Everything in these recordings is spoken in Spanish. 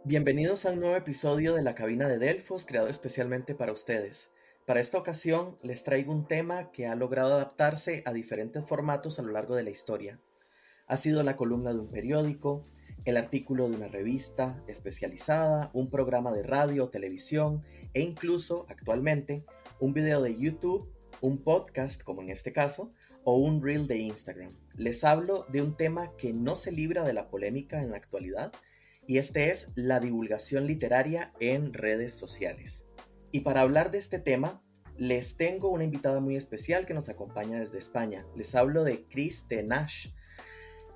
Bienvenidos a un nuevo episodio de La Cabina de Delfos, creado especialmente para ustedes. Para esta ocasión les traigo un tema que ha logrado adaptarse a diferentes formatos a lo largo de la historia. Ha sido la columna de un periódico, el artículo de una revista especializada, un programa de radio o televisión e incluso, actualmente, un video de YouTube, un podcast, como en este caso, o un reel de Instagram. Les hablo de un tema que no se libra de la polémica en la actualidad, y este es la divulgación literaria en redes sociales. Y para hablar de este tema, les tengo una invitada muy especial que nos acompaña desde España. Les hablo de Cris Tenash.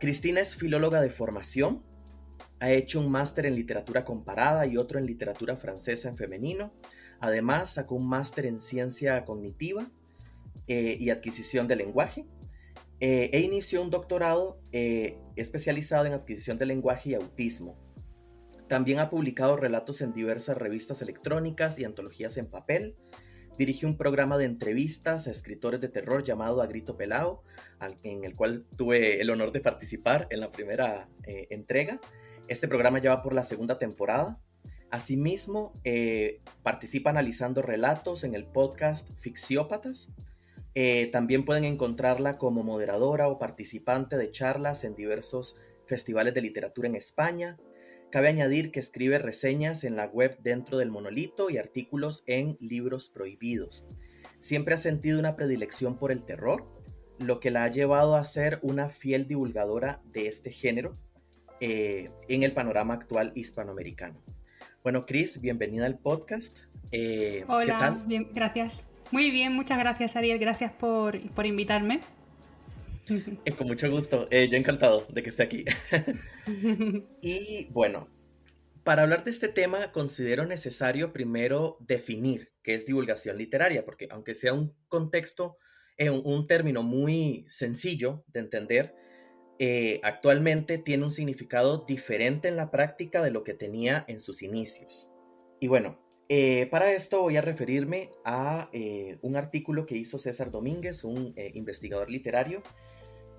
Cristina es filóloga de formación, ha hecho un máster en literatura comparada y otro en literatura francesa en femenino. Además, sacó un máster en ciencia cognitiva y adquisición de lenguaje. E inició un doctorado especializado en adquisición de lenguaje y autismo. También ha publicado relatos en diversas revistas electrónicas y antologías en papel. Dirigió un programa de entrevistas a escritores de terror llamado A Grito Pelao, en el cual tuve el honor de participar en la primera entrega. Este programa ya va por la segunda temporada. Asimismo, participa analizando relatos en el podcast Fixiópatas. También pueden encontrarla como moderadora o participante de charlas en diversos festivales de literatura en España. Cabe añadir que escribe reseñas en la web Dentro del Monolito y artículos en Libros Prohibidos. Siempre ha sentido una predilección por el terror, lo que la ha llevado a ser una fiel divulgadora de este género en el panorama actual hispanoamericano. Bueno, Cris, bienvenida al podcast. ¿Qué Hola, tal? bien, gracias. Muy bien, muchas gracias, Ariel. Gracias por invitarme. Con mucho gusto. Yo encantado de que esté aquí. Y bueno, para hablar de este tema, considero necesario primero definir qué es divulgación literaria, porque aunque sea un contexto, un término muy sencillo de entender, actualmente tiene un significado diferente en la práctica de lo que tenía en sus inicios. Y bueno, para esto voy a referirme a un artículo que hizo César Domínguez, un investigador literario,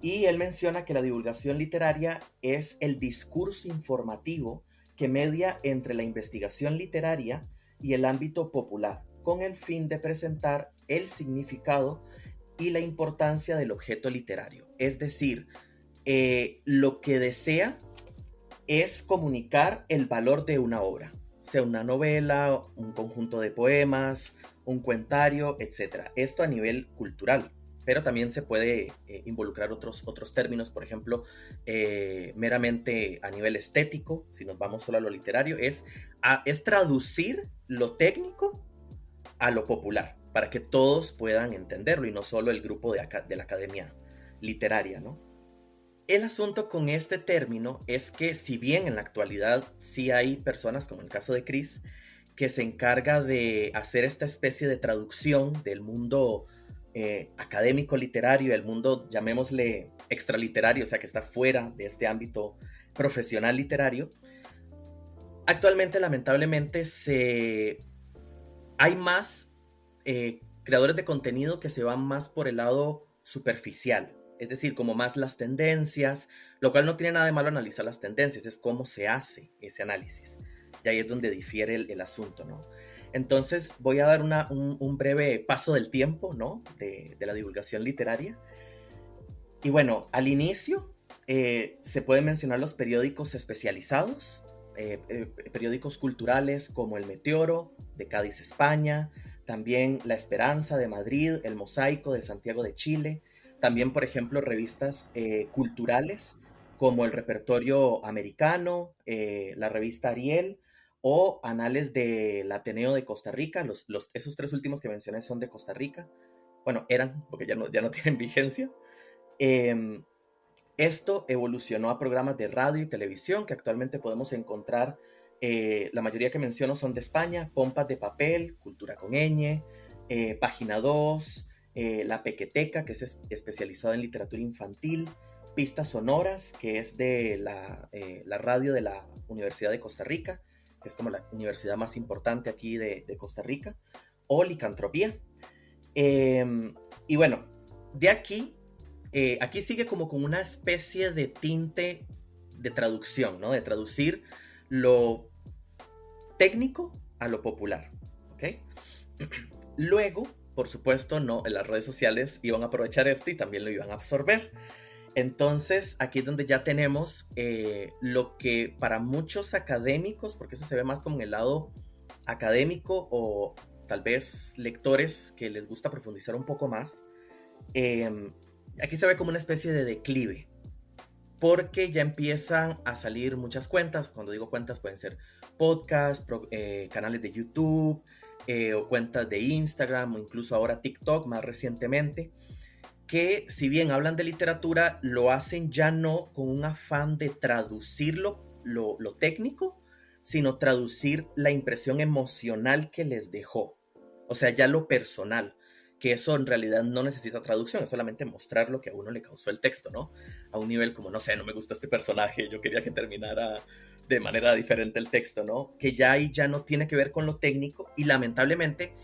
y él menciona que la divulgación literaria es el discurso informativo que media entre la investigación literaria y el ámbito popular, con el fin de presentar el significado y la importancia del objeto literario. Es decir, lo que desea es comunicar el valor de una obra, sea una novela, un conjunto de poemas, un cuentario, etc. Esto a nivel cultural, pero también se puede involucrar otros términos, por ejemplo, meramente a nivel estético, si nos vamos solo a lo literario, es traducir lo técnico a lo popular, para que todos puedan entenderlo y no solo el grupo de la academia literaria, ¿no? El asunto con este término es que si bien en la actualidad sí hay personas, como el caso de Chris, que se encarga de hacer esta especie de traducción del mundo académico literario, el mundo, llamémosle extraliterario, o sea que está fuera de este ámbito profesional literario, actualmente lamentablemente hay más creadores de contenido que se van más por el lado superficial, es decir, como más las tendencias, lo cual no tiene nada de malo analizar las tendencias, es cómo se hace ese análisis. Y ahí es donde difiere el asunto, ¿no? Entonces voy a dar un breve paso del tiempo, ¿no? De la divulgación literaria. Y bueno, al inicio se pueden mencionar los periódicos especializados, periódicos culturales como El Meteoro de Cádiz, España, también La Esperanza de Madrid, El Mosaico de Santiago de Chile, también, por ejemplo, revistas culturales como El Repertorio Americano, la revista Ariel o Anales del Ateneo de Costa Rica. Esos tres últimos que mencioné son de Costa Rica. Bueno, eran, porque ya no tienen vigencia. Eh, Esto evolucionó a programas de radio y televisión que actualmente podemos encontrar. La mayoría que menciono son de España: Pompas de Papel, Cultura con Ñ, Página 2, La Pequeteca, que es especializada en literatura infantil, Pistas Sonoras, que es de la radio de la Universidad de Costa Rica, que es como la universidad más importante aquí de Costa Rica, o Licantropía. Y bueno, de aquí sigue como con una especie de tinte de traducción, ¿no? De traducir lo técnico a lo popular, ¿ok? Luego, por supuesto, no, en las redes sociales iban a aprovechar esto y también lo iban a absorber. Entonces, aquí es donde ya tenemos lo que para muchos académicos, porque eso se ve más como en el lado académico o tal vez lectores que les gusta profundizar un poco más, aquí se ve como una especie de declive, porque ya empiezan a salir muchas cuentas. Cuando digo cuentas pueden ser podcasts, canales de YouTube, o cuentas de Instagram, o incluso ahora TikTok más recientemente, que si bien hablan de literatura, lo hacen ya no con un afán de traducir lo técnico, sino traducir la impresión emocional que les dejó. O sea, ya lo personal, que eso en realidad no necesita traducción, es solamente mostrar lo que a uno le causó el texto, ¿no? A un nivel como, no sé, no me gusta este personaje, yo quería que terminara de manera diferente el texto, ¿no? Que ya ahí ya no tiene que ver con lo técnico y lamentablemente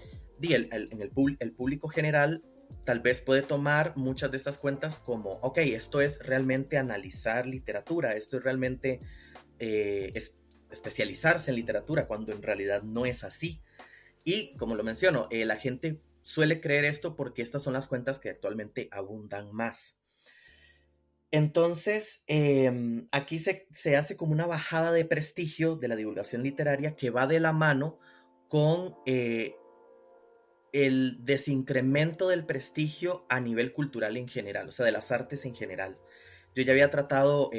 el público general tal vez puede tomar muchas de estas cuentas como, ok, esto es realmente analizar literatura, esto es realmente especializarse en literatura, cuando en realidad no es así. Y como lo menciono, la gente suele creer esto porque estas son las cuentas que actualmente abundan más. Entonces, aquí se hace como una bajada de prestigio de la divulgación literaria que va de la mano con el desincremento del prestigio a nivel cultural en general, o sea, de las artes en general. Yo ya había tratado,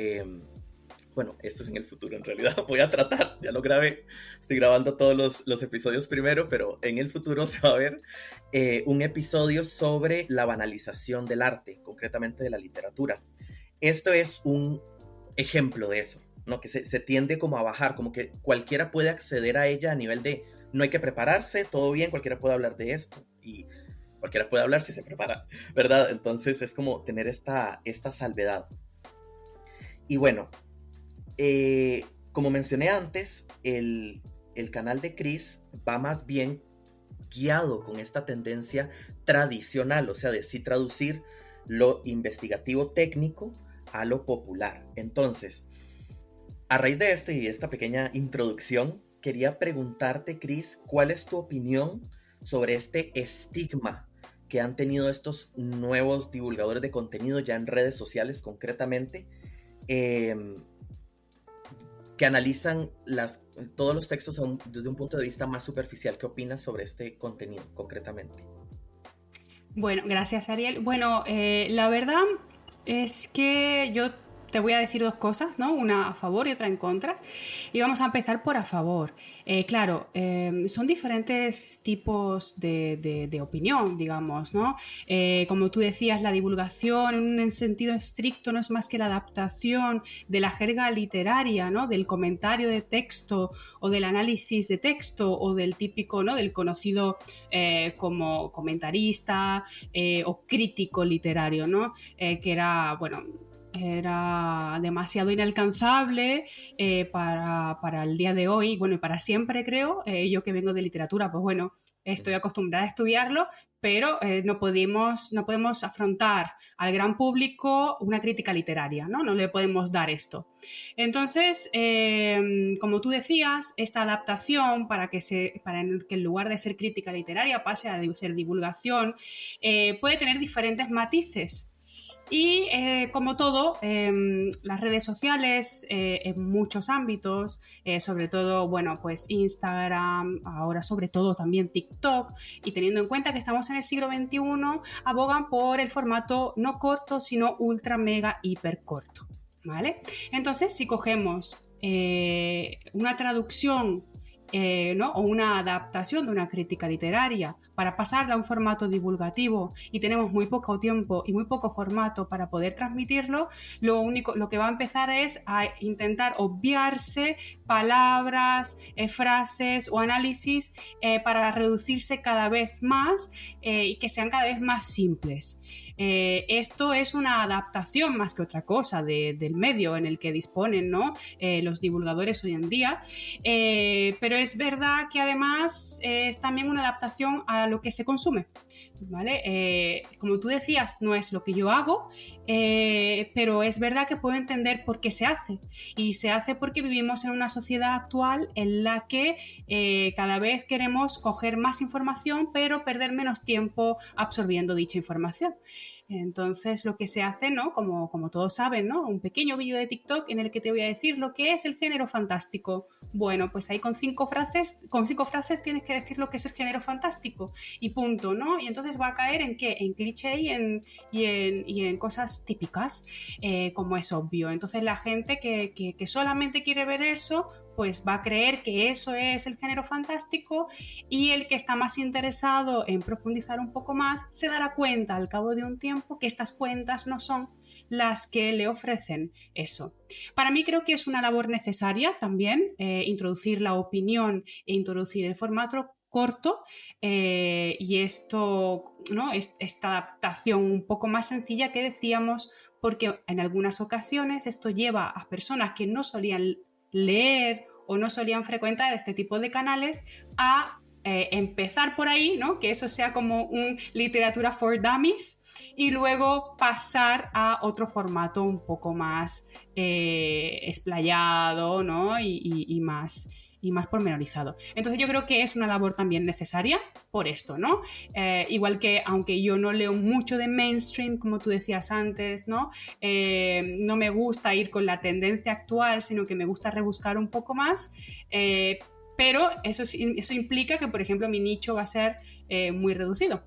bueno, esto es en el futuro en realidad, voy a tratar, ya lo grabé, estoy grabando todos los episodios primero, pero en el futuro se va a ver un episodio sobre la banalización del arte, concretamente de la literatura. Esto es un ejemplo de eso, ¿no? Que se tiende como a bajar, como que cualquiera puede acceder a ella a nivel de no hay que prepararse, todo bien, cualquiera puede hablar de esto y cualquiera puede hablar si se prepara, ¿verdad? Entonces es como tener esta salvedad. Y bueno, como mencioné antes, el canal de Chris va más bien guiado con esta tendencia tradicional, o sea, de sí traducir lo investigativo técnico a lo popular. Entonces, a raíz de esto y esta pequeña introducción, quería preguntarte, Chris, ¿cuál es tu opinión sobre este estigma que han tenido estos nuevos divulgadores de contenido ya en redes sociales concretamente, que analizan todos los textos desde un punto de vista más superficial? ¿Qué opinas sobre este contenido concretamente? Bueno, gracias, Ariel. Bueno, la verdad es que yo te voy a decir dos cosas, ¿no? Una a favor y otra en contra. Y vamos a empezar por a favor. Claro, son diferentes tipos de opinión, digamos, ¿no? Como tú decías, la divulgación en un sentido estricto no es más que la adaptación de la jerga literaria, ¿no? Del comentario de texto o del análisis de texto o del típico, ¿no? Del conocido como comentarista o crítico literario, ¿no? Que era, bueno, era demasiado inalcanzable para el día de hoy, bueno, y para siempre creo. Yo que vengo de literatura, pues bueno, estoy acostumbrada a estudiarlo, pero no podemos afrontar al gran público una crítica literaria, ¿no? No le podemos dar esto. Entonces, como tú decías, esta adaptación para que en lugar de ser crítica literaria pase a ser divulgación, puede tener diferentes matices. Y como todo, las redes sociales en muchos ámbitos, sobre todo, bueno, pues Instagram, ahora sobre todo también TikTok, y teniendo en cuenta que estamos en el siglo XXI, abogan por el formato no corto, sino ultra, mega, hiper corto, ¿vale? Entonces, si cogemos una traducción ¿no? o una adaptación de una crítica literaria para pasarla a un formato divulgativo y tenemos muy poco tiempo y muy poco formato para poder transmitirlo, lo que va a empezar es a intentar obviarse palabras, frases o análisis para reducirse cada vez más y que sean cada vez más simples. Esto es una adaptación más que otra cosa del medio en el que disponen, ¿no? Los divulgadores hoy en día, pero es verdad que además es también una adaptación a lo que se consume. ¿vale? Como tú decías, no es lo que yo hago, pero es verdad que puedo entender por qué se hace. Y se hace porque vivimos en una sociedad actual en la que cada vez queremos coger más información, pero perder menos tiempo absorbiendo dicha información. Entonces lo que se hace, ¿no? Como todos saben, ¿no? Un pequeño vídeo de TikTok en el que te voy a decir lo que es el género fantástico. Bueno, pues ahí con cinco frases tienes que decir lo que es el género fantástico y punto, ¿no? Y entonces va a caer en qué, en cliché y en cosas típicas, como es obvio. Entonces la gente que solamente quiere ver eso, pues va a creer que eso es el género fantástico, y el que está más interesado en profundizar un poco más se dará cuenta al cabo de un tiempo que estas cuentas no son las que le ofrecen eso. Para mí creo que es una labor necesaria también, introducir la opinión e introducir el formato corto, y esto, ¿no? Esta adaptación un poco más sencilla que decíamos, porque en algunas ocasiones esto lleva a personas que no solían leer o no solían frecuentar este tipo de canales a empezar por ahí, ¿no? Que eso sea como un literatura for dummies, y luego pasar a otro formato un poco más explayado, ¿no? Y más pormenorizado. Entonces yo creo que es una labor también necesaria por esto, ¿no? Igual que aunque yo no leo mucho de mainstream, como tú decías antes, ¿no? No me gusta ir con la tendencia actual, sino que me gusta rebuscar un poco más, pero eso implica que, por ejemplo, mi nicho va a ser muy reducido.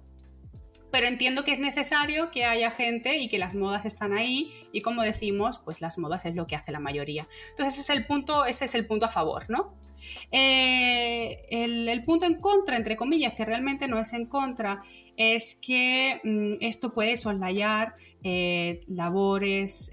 Pero entiendo que es necesario que haya gente y que las modas están ahí, y como decimos, pues las modas es lo que hace la mayoría. Entonces ese es el punto a favor, ¿no? El punto en contra, entre comillas, que realmente no es en contra, es que esto puede soslayar labores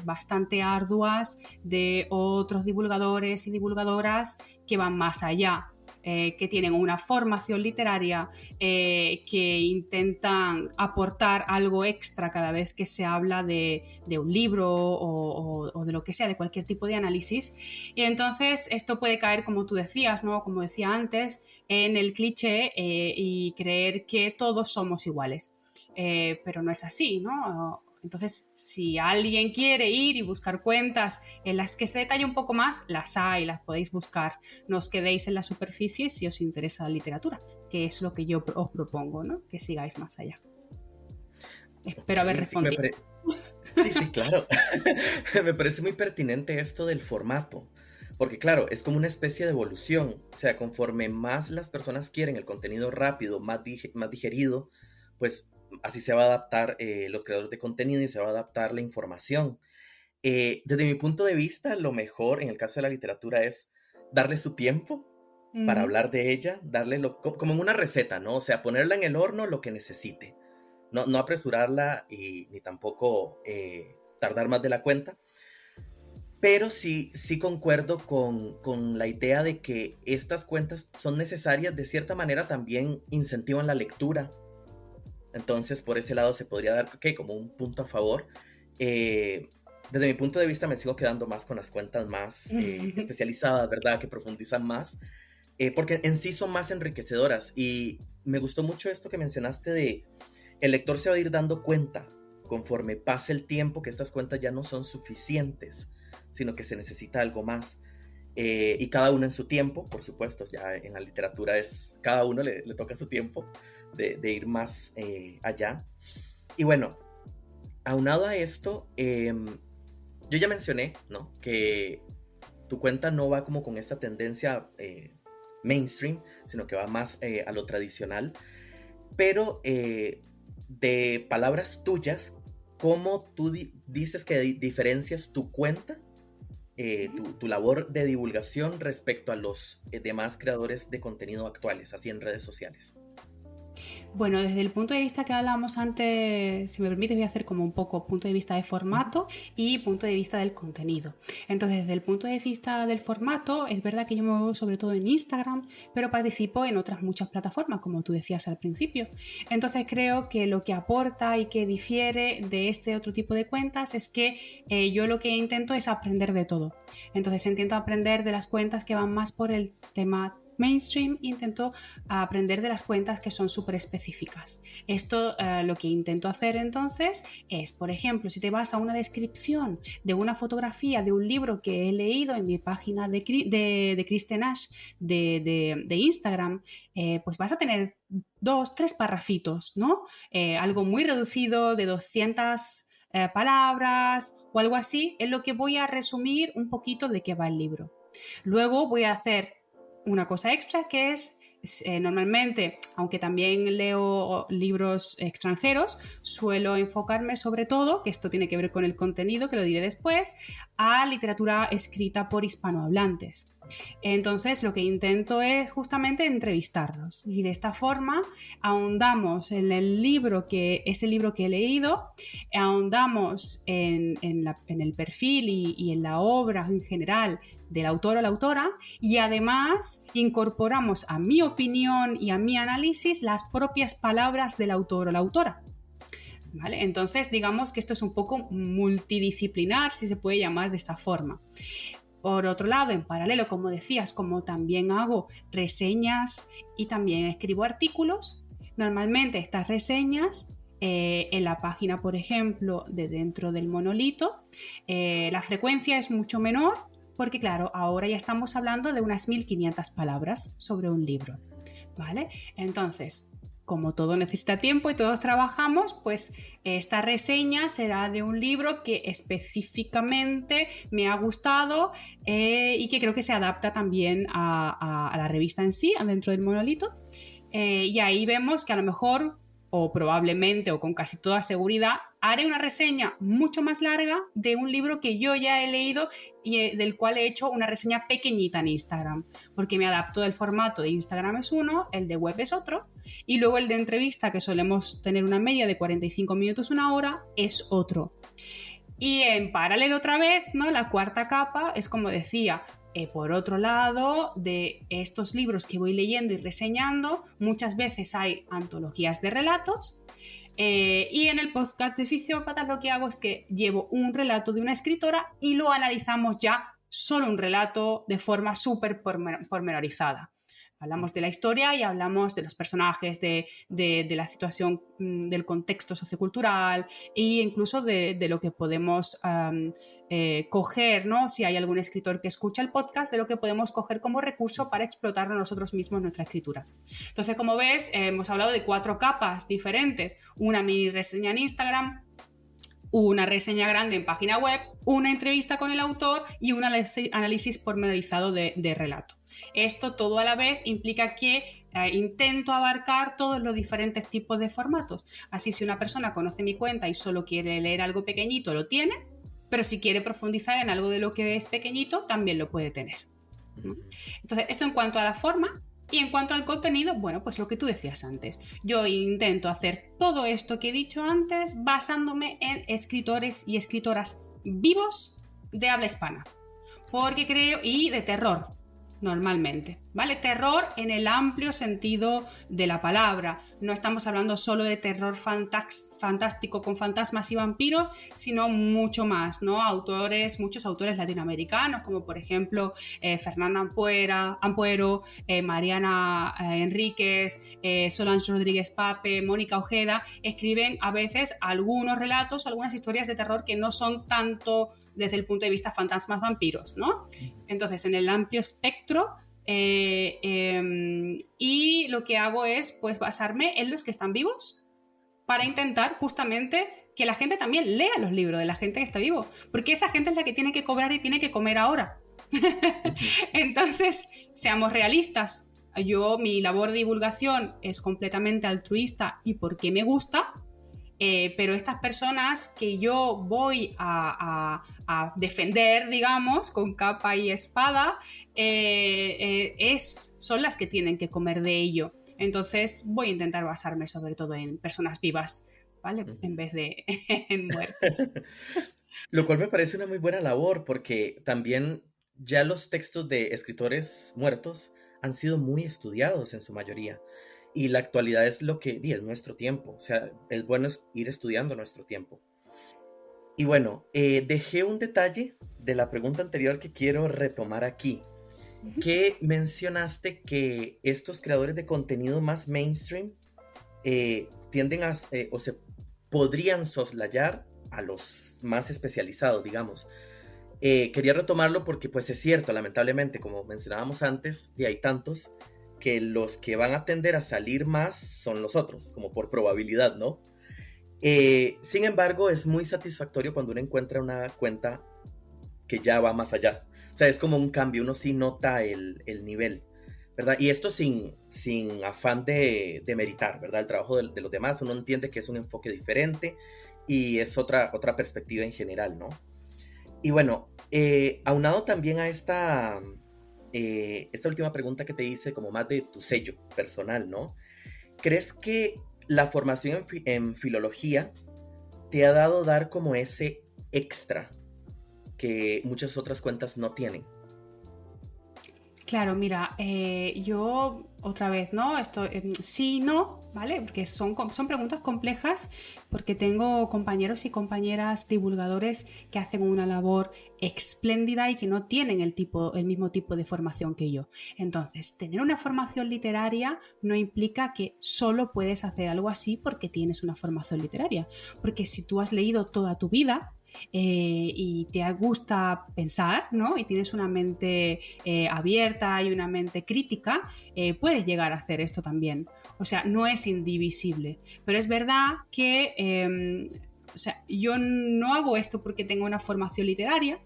bastante arduas de otros divulgadores y divulgadoras que van más allá, que tienen una formación literaria, que intentan aportar algo extra cada vez que se habla de un libro o de lo que sea, de cualquier tipo de análisis. Y entonces esto puede caer, como tú decías, ¿no? Como decía antes, en el cliché, y creer que todos somos iguales. Pero no es así, ¿no? Entonces, si alguien quiere ir y buscar cuentas en las que se detalle un poco más, las hay, las podéis buscar. No os quedéis en la superficie si os interesa la literatura, que es lo que yo os propongo, ¿no? Que sigáis más allá. Espero haber respondido. Sí, claro. Me parece muy pertinente esto del formato, porque claro, es como una especie de evolución. O sea, conforme más las personas quieren el contenido rápido, más digerido, pues así se va a adaptar los creadores de contenido y se va a adaptar la información. Desde mi punto de vista, lo mejor en el caso de la literatura es darle su tiempo para hablar de ella, como en una receta, ¿no? O sea, ponerla en el horno lo que necesite. No apresurarla ni tampoco tardar más de la cuenta. Pero sí concuerdo con la idea de que estas cuentas son necesarias, de cierta manera también incentivan la lectura. Entonces, por ese lado se podría dar como un punto a favor. Desde mi punto de vista me sigo quedando más con las cuentas más especializadas, ¿verdad? Que profundizan más, porque en sí son más enriquecedoras. Y me gustó mucho esto que mencionaste de el lector se va a ir dando cuenta conforme pase el tiempo que estas cuentas ya no son suficientes, sino que se necesita algo más. Y cada uno en su tiempo, por supuesto, ya en la literatura cada uno le toca su tiempo de ir más allá. Y bueno, aunado a esto, yo ya mencioné, ¿no? Que tu cuenta no va como con esta tendencia mainstream, sino que va más a lo tradicional. Pero de palabras tuyas, ¿cómo tú dices que diferencias tu cuenta, tu labor de divulgación respecto a los demás creadores de contenido actuales, así en redes sociales? Bueno, desde el punto de vista que hablábamos antes, si me permites, voy a hacer como un poco punto de vista de formato y punto de vista del contenido. Entonces, desde el punto de vista del formato, es verdad que yo me muevo sobre todo en Instagram, pero participo en otras muchas plataformas, como tú decías al principio. Entonces, creo que lo que aporta y que difiere de este otro tipo de cuentas es que yo lo que intento es aprender de todo. Entonces, intento aprender de las cuentas que van más por el tema mainstream, intento aprender de las cuentas que son súper específicas. Esto lo que intento hacer entonces es, por ejemplo, si te vas a una descripción de una fotografía de un libro que he leído en mi página de Kristen Ash de Instagram, pues vas a tener 2, 3 parrafitos, ¿no? Algo muy reducido de 200 palabras o algo así, en lo que voy a resumir un poquito de qué va el libro. Luego voy a hacer una cosa extra que es normalmente, aunque también leo libros extranjeros, suelo enfocarme sobre todo, que esto tiene que ver con el contenido, que lo diré después, a literatura escrita por hispanohablantes. Entonces lo que intento es justamente entrevistarlos y de esta forma ahondamos en el libro que es el libro que he leído, ahondamos en el perfil y en la obra en general del autor o la autora y además incorporamos a mi opinión y a mi análisis las propias palabras del autor o la autora. ¿Vale? Entonces digamos que esto es un poco multidisciplinar, si se puede llamar de esta forma. Por otro lado, en paralelo, como decías, como también hago reseñas y también escribo artículos, normalmente estas reseñas en la página, por ejemplo, de dentro del monolito, la frecuencia es mucho menor porque, claro, ahora ya estamos hablando de unas 1500 palabras sobre un libro, ¿vale? Entonces, como todo necesita tiempo y todos trabajamos, pues esta reseña será de un libro que específicamente me ha gustado y que creo que se adapta también a la revista en sí, dentro del monolito. Y ahí vemos que a lo mejor, o probablemente, o con casi toda seguridad, haré una reseña mucho más larga de un libro que yo ya he leído y del cual he hecho una reseña pequeñita en Instagram, porque me adapto del formato de Instagram es uno, el de web es otro, y luego el de entrevista, que solemos tener una media de 45 minutos, una hora, es otro. Y en paralelo otra vez, ¿no? La cuarta capa es, como decía, por otro lado, de estos libros que voy leyendo y reseñando, muchas veces hay antologías de relatos. Y en el podcast de Fisiópatas lo que hago es que llevo un relato de una escritora y lo analizamos ya solo un relato de forma súper pormenorizada. Hablamos de la historia y hablamos de los personajes, de la situación, del contexto sociocultural e incluso de lo que podemos coger, ¿no? Si hay algún escritor que escucha el podcast, de lo que podemos coger como recurso para explotarlo nosotros mismos en nuestra escritura. Entonces, como ves, hemos hablado de 4 capas diferentes. Una mini reseña en Instagram, una reseña grande en página web, una entrevista con el autor y un análisis pormenorizado de relato. Esto todo a la vez implica que intento abarcar todos los diferentes tipos de formatos. Así, si una persona conoce mi cuenta y solo quiere leer algo pequeñito, lo tiene, pero si quiere profundizar en algo de lo que es pequeñito, también lo puede tener. Entonces, esto en cuanto a la forma. Y en cuanto al contenido, bueno, pues lo que tú decías antes. Yo intento hacer todo esto que he dicho antes basándome en escritores y escritoras vivos de habla hispana. Porque creo, y de terror, normalmente, ¿vale? Terror en el amplio sentido de la palabra. No estamos hablando solo de terror fantástico con fantasmas y vampiros, sino mucho más, ¿no? Muchos autores latinoamericanos, como por ejemplo Fernanda Ampuero, Mariana Enríquez, Solange Rodríguez Pape, Mónica Ojeda, escriben a veces algunos relatos, algunas historias de terror que no son tanto desde el punto de vista fantasmas vampiros, ¿no? Entonces, en el amplio espectro, y lo que hago es pues basarme en los que están vivos para intentar justamente que la gente también lea los libros de la gente que está vivo, porque esa gente es la que tiene que cobrar y tiene que comer ahora. Entonces, seamos realistas. Mi labor de divulgación es completamente altruista y porque me gusta. Pero estas personas que yo voy a defender, digamos, con capa y espada, son las que tienen que comer de ello. Entonces voy a intentar basarme sobre todo en personas vivas, ¿vale? En vez de en muertes. Lo cual me parece una muy buena labor porque también ya los textos de escritores muertos han sido muy estudiados en su mayoría. Y la actualidad es lo que es nuestro tiempo. O sea, es bueno ir estudiando nuestro tiempo. Y bueno, dejé un detalle de la pregunta anterior que quiero retomar aquí. que mencionaste que estos creadores de contenido más mainstream tienden a, o se podrían soslayar a los más especializados, digamos. Quería retomarlo porque pues es cierto, lamentablemente, como mencionábamos antes, y hay tantos que los que van a tender a salir más son los otros, como por probabilidad, ¿no? Sin embargo, es muy satisfactorio cuando uno encuentra una cuenta que ya va más allá. O sea, es como un cambio, uno sí nota el nivel, ¿verdad? Y esto sin afán de meritar, ¿verdad? El trabajo de los demás, uno entiende que es un enfoque diferente y es otra perspectiva en general, ¿no? Y bueno, aunado también a esta última pregunta que te hice, como más de tu sello personal, ¿no? ¿Crees que la formación en filología te ha dado dar como ese extra que muchas otras cuentas no tienen? Claro, mira, yo otra vez, ¿no? Esto sí y no, ¿vale? Porque son preguntas complejas, porque tengo compañeros y compañeras divulgadores que hacen una labor espléndida y que no tienen el mismo tipo de formación que yo. Entonces, tener una formación literaria no implica que solo puedes hacer algo así porque tienes una formación literaria. Porque si tú has leído toda tu vida, y te gusta pensar, ¿no? Y tienes una mente abierta y una mente crítica, puedes llegar a hacer esto también. O sea, no es indivisible. Pero es verdad que o sea, yo no hago esto porque tengo una formación literaria,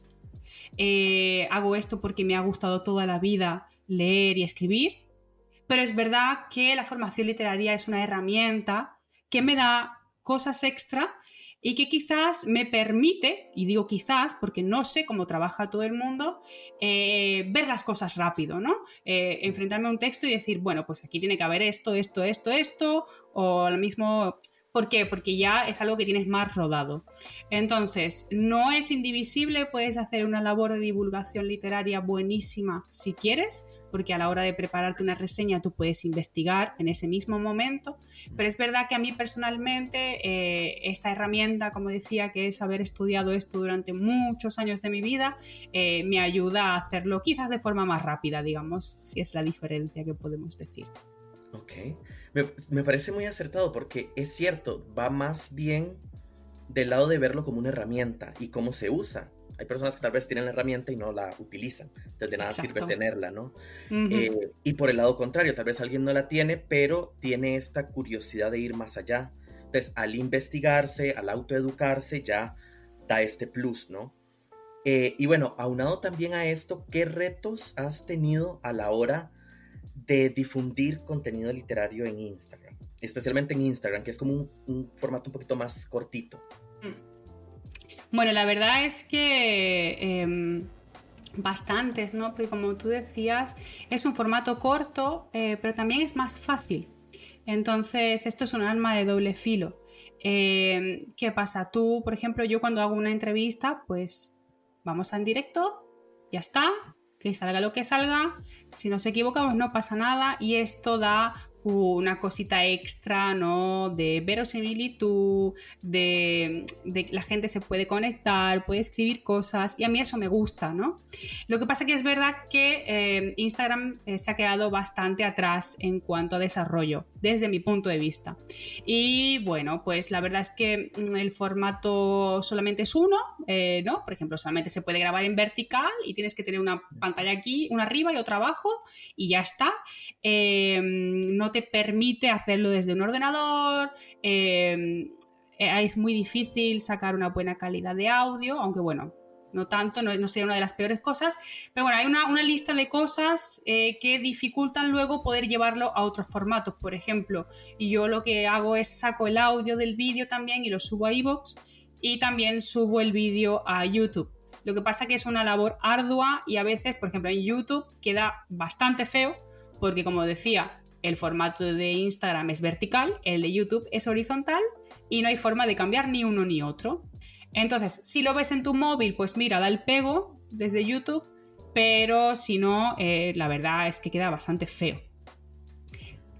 hago esto porque me ha gustado toda la vida leer y escribir, pero es verdad que la formación literaria es una herramienta que me da cosas extra y que quizás me permite, y digo quizás porque no sé cómo trabaja todo el mundo, ver las cosas rápido, ¿no? Enfrentarme a un texto y decir, bueno, pues aquí tiene que haber esto, esto, esto, esto, o lo mismo. ¿Por qué? Porque ya es algo que tienes más rodado. Entonces, no es indivisible, puedes hacer una labor de divulgación literaria buenísima si quieres, porque a la hora de prepararte una reseña tú puedes investigar en ese mismo momento, pero es verdad que a mí personalmente esta herramienta, como decía, que es haber estudiado esto durante muchos años de mi vida, me ayuda a hacerlo quizás de forma más rápida, digamos, si es la diferencia que podemos decir. Ok, me parece muy acertado porque es cierto, va más bien del lado de verlo como una herramienta y cómo se usa. Hay personas que tal vez tienen la herramienta y no la utilizan, entonces de nada sirve Exacto. tenerla, ¿no? Uh-huh. Y por el lado contrario, tal vez alguien no la tiene, pero tiene esta curiosidad de ir más allá. Entonces, al investigarse, al autoeducarse, ya da este plus, ¿no? Y bueno, aunado también a esto, ¿qué retos has tenido a la hora de difundir contenido literario en Instagram? Especialmente en Instagram, que es como un formato un poquito más cortito. Bueno, la verdad es que bastantes, ¿no? Porque como tú decías, es un formato corto, pero también es más fácil. Entonces, esto es un arma de doble filo. ¿Qué pasa? Tú, por ejemplo, yo cuando hago una entrevista, pues vamos en directo, ya está, que salga lo que salga. Si nos equivocamos, no pasa nada y esto da una cosita extra, ¿no? De verosimilitud, de la gente se puede conectar, puede escribir cosas y a mí eso me gusta, ¿no? Lo que pasa que es verdad que Instagram se ha quedado bastante atrás en cuanto a desarrollo, desde mi punto de vista. Y bueno, pues la verdad es que el formato solamente es uno, ¿no? Por ejemplo, solamente se puede grabar en vertical y tienes que tener una pantalla aquí, una arriba y otra abajo y ya está. No te permite hacerlo desde un ordenador, es muy difícil sacar una buena calidad de audio, aunque bueno, no tanto, no sería una de las peores cosas, pero bueno, hay una lista de cosas que dificultan luego poder llevarlo a otros formatos, por ejemplo, y yo lo que hago es saco el audio del vídeo también y lo subo a iVoox y también subo el vídeo a YouTube. Lo que pasa que es una labor ardua y a veces, por ejemplo, en YouTube queda bastante feo porque, como decía, el formato de Instagram es vertical, el de YouTube es horizontal y no hay forma de cambiar ni uno ni otro. Entonces, si lo ves en tu móvil, pues mira, da el pego desde YouTube, pero si no, la verdad es que queda bastante feo.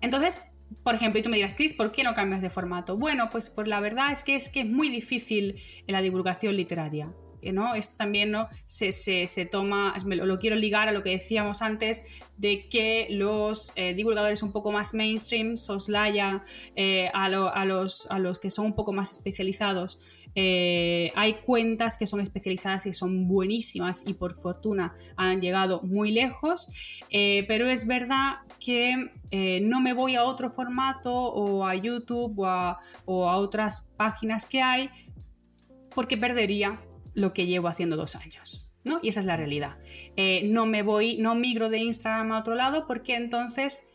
Entonces, por ejemplo, y tú me dirás, Chris, ¿por qué no cambias de formato? Bueno, pues la verdad es que es muy difícil en la divulgación literaria. ¿no? Esto también, ¿no? se toma, lo quiero ligar a lo que decíamos antes, de que los divulgadores un poco más mainstream soslayan a los que son un poco más especializados. Hay cuentas que son especializadas y que son buenísimas y por fortuna han llegado muy lejos, pero es verdad que no me voy a otro formato o a YouTube o a otras páginas que hay porque perdería lo que llevo haciendo 2 años, ¿no? Y esa es la realidad. No migro de Instagram a otro lado porque entonces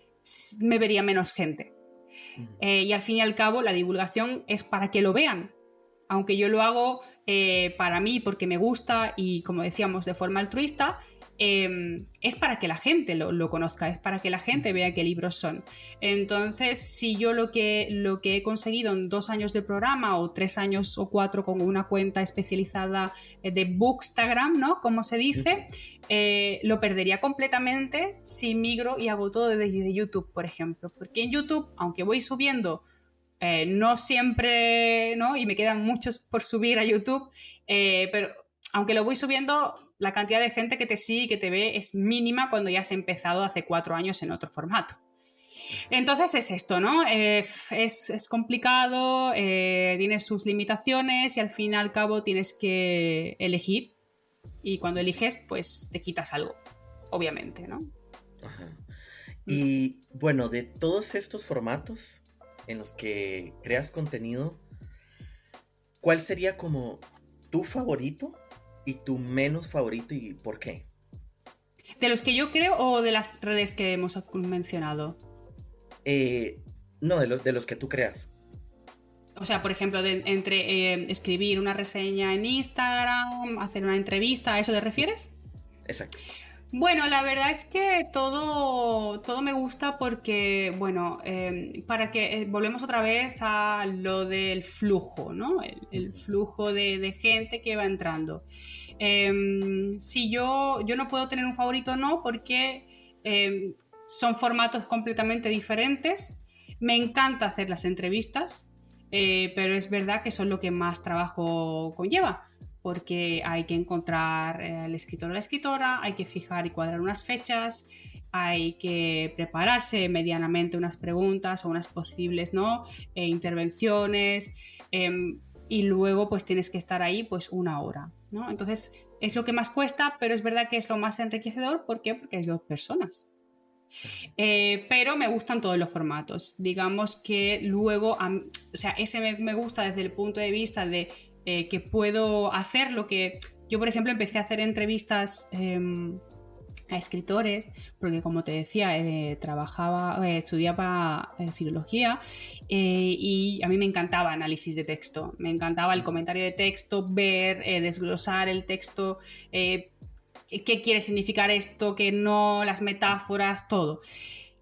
me vería menos gente. Y al fin y al cabo la divulgación es para que lo vean, aunque yo lo hago para mí porque me gusta y, como decíamos, de forma altruista, es para que la gente lo conozca, es para que la gente vea qué libros son. Entonces, si yo lo que he conseguido en 2 años de programa o 3 años o 4 con una cuenta especializada de Bookstagram, ¿no? Como se dice, lo perdería completamente si migro y hago todo desde YouTube, por ejemplo. Porque en YouTube, aunque voy subiendo no siempre, ¿no? Y me quedan muchos por subir a YouTube, pero aunque lo voy subiendo, la cantidad de gente que te sigue y que te ve es mínima cuando ya has empezado hace 4 años en otro formato. Entonces es esto, ¿no? Es complicado, tiene sus limitaciones y al fin y al cabo tienes que elegir, y cuando eliges, pues te quitas algo, obviamente, ¿no? Ajá. Y bueno, de todos estos formatos en los que creas contenido, ¿cuál sería como tu favorito y tu menos favorito y por qué? ¿De los que yo creo o de las redes que hemos mencionado? No, de los que tú creas. O sea, por ejemplo, entre escribir una reseña en Instagram, hacer una entrevista, ¿a eso te refieres? Exacto. Bueno, la verdad es que todo me gusta porque, bueno, para que volvemos otra vez a lo del flujo, ¿no? El flujo de gente que va entrando. Si yo no puedo tener un favorito, no, porque son formatos completamente diferentes. Me encanta hacer las entrevistas, pero es verdad que son lo que más trabajo conlleva, porque hay que encontrar al escritor o la escritora, hay que fijar y cuadrar unas fechas, hay que prepararse medianamente unas preguntas o unas posibles, ¿no? Intervenciones, y luego pues tienes que estar ahí pues 1 hora, ¿no? Entonces es lo que más cuesta, pero es verdad que es lo más enriquecedor. ¿Por qué? Porque hay 2 personas. Pero me gustan todos los formatos. Digamos que luego, o sea, ese me gusta desde el punto de vista de que puedo hacer lo que... Yo, por ejemplo, empecé a hacer entrevistas a escritores, porque como te decía, estudiaba filología, y a mí me encantaba análisis de texto, me encantaba el comentario de texto, ver, desglosar el texto, qué quiere significar esto, qué no, las metáforas, todo.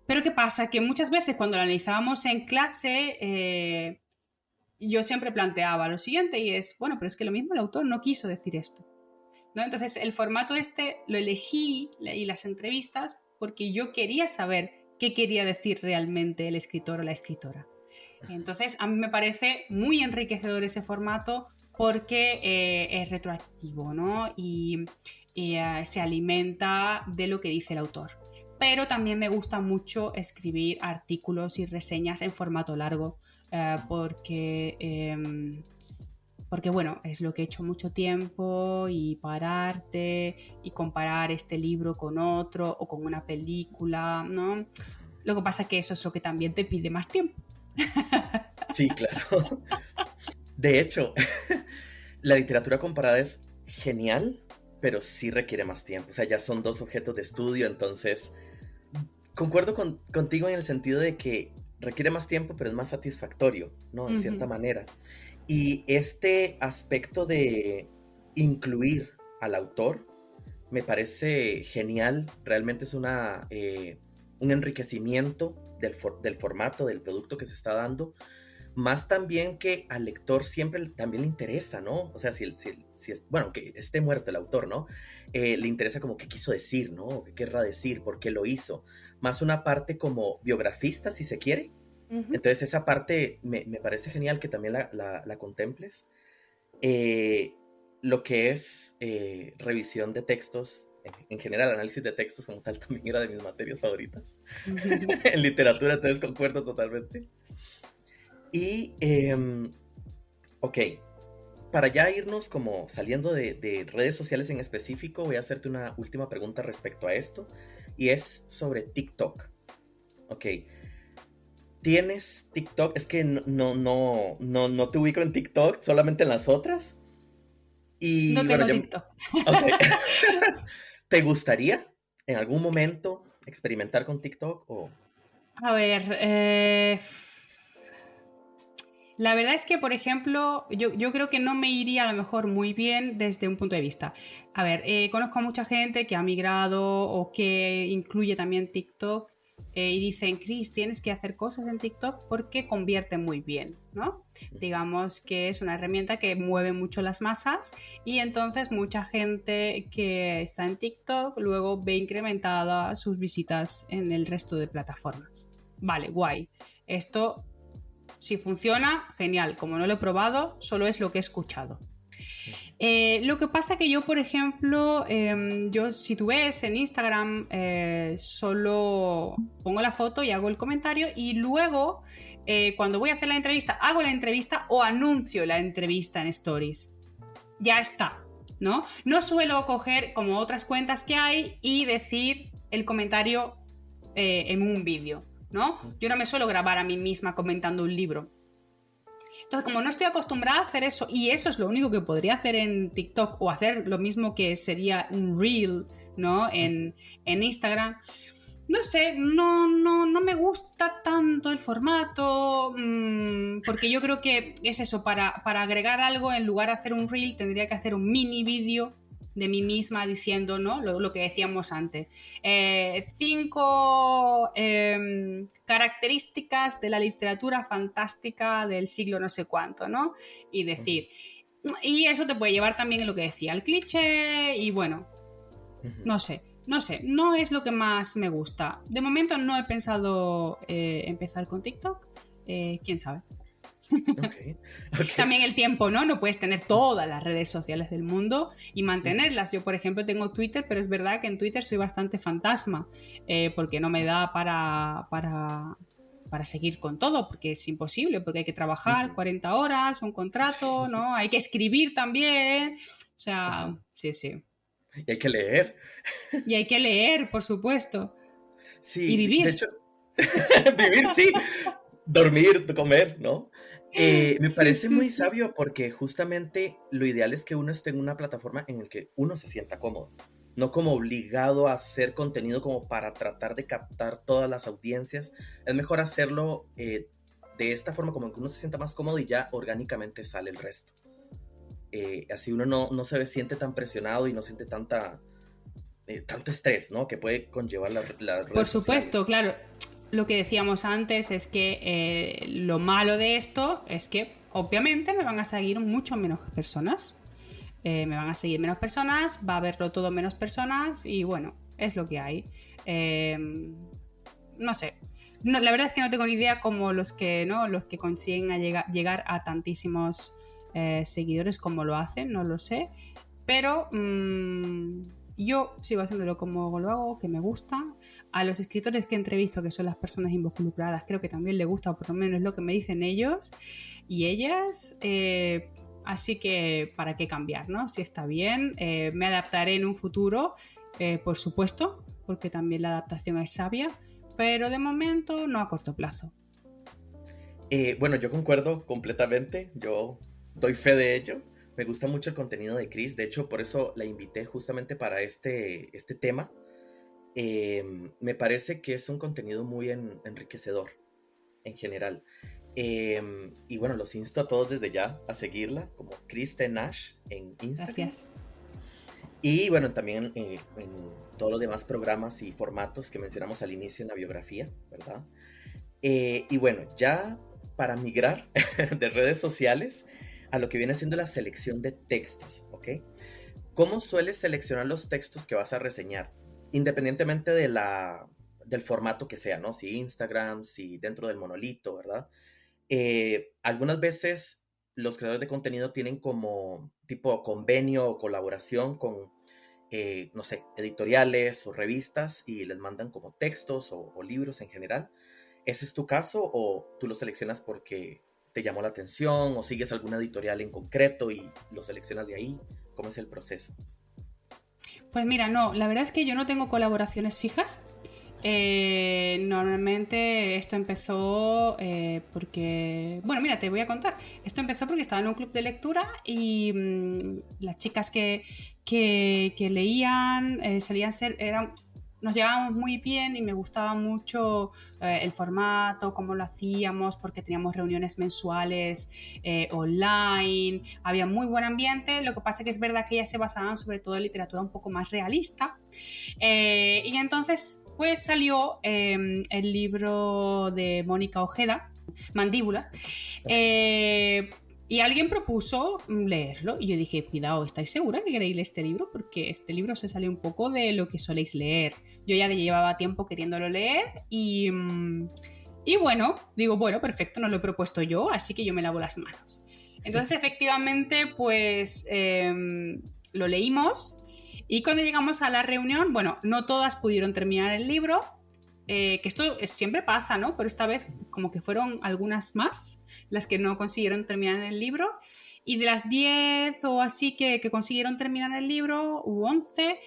Pero ¿qué pasa? Que muchas veces cuando lo analizábamos en clase, yo siempre planteaba lo siguiente, y es, bueno, pero es que lo mismo el autor no quiso decir esto, ¿no? Entonces el formato lo elegí, y las entrevistas, porque yo quería saber qué quería decir realmente el escritor o la escritora. Entonces a mí me parece muy enriquecedor ese formato porque es retroactivo, ¿no? Y se alimenta de lo que dice el autor. Pero también me gusta mucho escribir artículos y reseñas en formato largo, porque bueno, es lo que he hecho mucho tiempo, y pararte y comparar este libro con otro o con una película, ¿no? Lo que pasa es que eso es lo que también te pide más tiempo. Sí, claro. De hecho, la literatura comparada es genial, pero sí requiere más tiempo. O sea, ya son 2 objetos de estudio, entonces concuerdo contigo en el sentido de que requiere más tiempo, pero es más satisfactorio, ¿no? De cierta manera. Y este aspecto de incluir al autor me parece genial. Realmente es un enriquecimiento del formato, del producto que se está dando. Más también que al lector siempre también le interesa, ¿no? O sea, si es, bueno, que esté muerto el autor, ¿no? Le interesa como qué quiso decir, ¿no? ¿Qué querrá decir? ¿Por qué lo hizo? Más una parte como biografista, si se quiere. Entonces esa parte me parece genial que también la contemples. lo que es revisión de textos, en general, análisis de textos como tal, también era de mis materias favoritas en literatura, entonces concuerdo totalmente. Y, ok, para ya irnos como saliendo de redes sociales en específico, voy a hacerte una última pregunta respecto a esto, y es sobre TikTok. Ok, ¿tienes TikTok? Es que no te ubico en TikTok, solamente en las otras. No Y bueno, tengo ya, TikTok. ok. ¿Te gustaría en algún momento experimentar con TikTok o? A ver, la verdad es que, por ejemplo, yo creo que no me iría a lo mejor muy bien desde un punto de vista. A ver, conozco a mucha gente que ha migrado o que incluye también TikTok y dicen, Chris, tienes que hacer cosas en TikTok porque convierte muy bien, ¿no? Digamos que es una herramienta que mueve mucho las masas y entonces mucha gente que está en TikTok luego ve incrementada sus visitas en el resto de plataformas. Vale, guay. Esto si funciona, genial. Como no lo he probado, solo es lo que he escuchado. Lo que pasa que yo, por ejemplo, yo si tú ves en Instagram, solo pongo la foto y hago el comentario y luego, cuando voy a hacer la entrevista, hago la entrevista o anuncio la entrevista en Stories. Ya está, ¿no? No suelo coger como otras cuentas que hay y decir el comentario en un vídeo, ¿no? Yo no me suelo grabar a mí misma comentando un libro. Entonces, como no estoy acostumbrada a hacer eso, y eso es lo único que podría hacer en TikTok, o hacer lo mismo que sería un reel, ¿no? En Instagram, no sé, no me gusta tanto el formato, porque yo creo que es eso, para agregar algo, en lugar de hacer un reel, tendría que hacer un mini vídeo de mí misma diciendo, ¿no? Lo que decíamos antes. 5 características de la literatura fantástica del siglo no sé cuánto, ¿no? Y decir, y eso te puede llevar también en lo que decía, el cliché, y bueno, no es lo que más me gusta. De momento no he pensado empezar con TikTok, quién sabe. Ok, ok. También el tiempo, ¿no? No puedes tener todas las redes sociales del mundo y Ujú. mantenerlas. Yo, por ejemplo, tengo Twitter, pero es verdad que en Twitter soy bastante fantasma, porque no me da para seguir con todo, porque es imposible, porque hay que trabajar Ujú. 40 horas, un contrato, ¿no? Hay que escribir también. O sea, Ajá. sí, sí. Y hay que leer. Y hay que leer, por supuesto. Y Sí, de vivir. hecho, vivir sí, dormir, comer, ¿no? Me Sí, parece sí, muy sí. sabio porque justamente lo ideal es que uno esté en una plataforma en la que uno se sienta cómodo, no como obligado a hacer contenido como para tratar de captar todas las audiencias. Es mejor hacerlo de esta forma, como que uno se sienta más cómodo y ya orgánicamente sale el resto. Así uno no se siente tan presionado y no siente tanto estrés, ¿no? Que puede conllevar las Por redes supuesto, sociales. claro. Lo que decíamos antes es que lo malo de esto es que obviamente me van a seguir mucho menos personas. Me van a seguir menos personas, va a verlo todo menos personas y bueno, es lo que hay. Eh, no sé. No, la verdad es que no tengo ni idea cómo los que consiguen llegar a tantísimos seguidores como lo hacen, no lo sé. Pero yo sigo haciéndolo como lo hago, que me gusta. A los escritores que he entrevisto, que son las personas involucradas, creo que también les gusta, o por lo menos es lo que me dicen ellos y ellas. Así que, ¿para qué cambiar, no? Si está bien, me adaptaré en un futuro, por supuesto, porque también la adaptación es sabia, pero de momento no a corto plazo. Bueno, yo concuerdo completamente, yo doy fe de ello. Me gusta mucho el contenido de Chris, de hecho por eso la invité justamente para este tema. Me parece que es un contenido muy enriquecedor en general. Y bueno, los insto a todos desde ya a seguirla como Chris T. Nash en Instagram. Gracias. Y bueno, también en todos los demás programas y formatos que mencionamos al inicio en la biografía, ¿verdad? Y bueno, ya para migrar de redes sociales a lo que viene siendo la selección de textos, ¿ok? ¿Cómo sueles seleccionar los textos que vas a reseñar? Independientemente del formato que sea, ¿no? Si Instagram, si dentro del monolito, ¿verdad? Algunas veces los creadores de contenido tienen como tipo convenio o colaboración con, no sé, editoriales o revistas y les mandan como textos o libros en general. ¿Ese es tu caso o tú lo seleccionas porque te llamó la atención o sigues alguna editorial en concreto y lo seleccionas de ahí? ¿Cómo es el proceso? Pues mira, no, la verdad es que yo no tengo colaboraciones fijas. Normalmente esto empezó porque, bueno, mira, te voy a contar. Esto empezó porque estaba en un club de lectura y las chicas que leían solían ser, nos llevábamos muy bien y me gustaba mucho el formato, cómo lo hacíamos, porque teníamos reuniones mensuales online, había muy buen ambiente. Lo que pasa es que es verdad que ellas se basaban sobre todo en literatura un poco más realista. Y entonces pues salió el libro de Mónica Ojeda, Mandíbula, y alguien propuso leerlo y yo dije, cuidado, ¿estáis segura que queréis leer este libro? Porque este libro se sale un poco de lo que soléis leer. Yo ya llevaba tiempo queriéndolo leer y bueno, digo, bueno, perfecto, no lo he propuesto yo, así que yo me lavo las manos. Entonces efectivamente pues lo leímos. Y cuando llegamos a la reunión, bueno, no todas pudieron terminar el libro, que esto siempre pasa, ¿no? Pero esta vez como que fueron algunas más las que no consiguieron terminar el libro. Y de las 10 o así que consiguieron terminar el libro, hubo 11.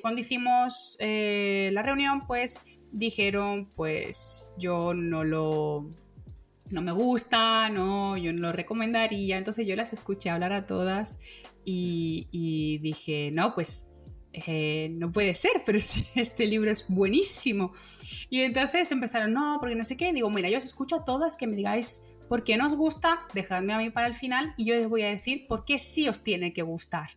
Cuando hicimos la reunión, pues dijeron, pues yo no me gusta, no, yo no lo recomendaría. Entonces yo las escuché hablar a todas y dije, no, pues no puede ser, pero si este libro es buenísimo. Y entonces empezaron, no, porque no sé qué. Digo, mira, yo os escucho a todas que me digáis por qué no os gusta, dejadme a mí para el final y yo les voy a decir por qué sí os tiene que gustar,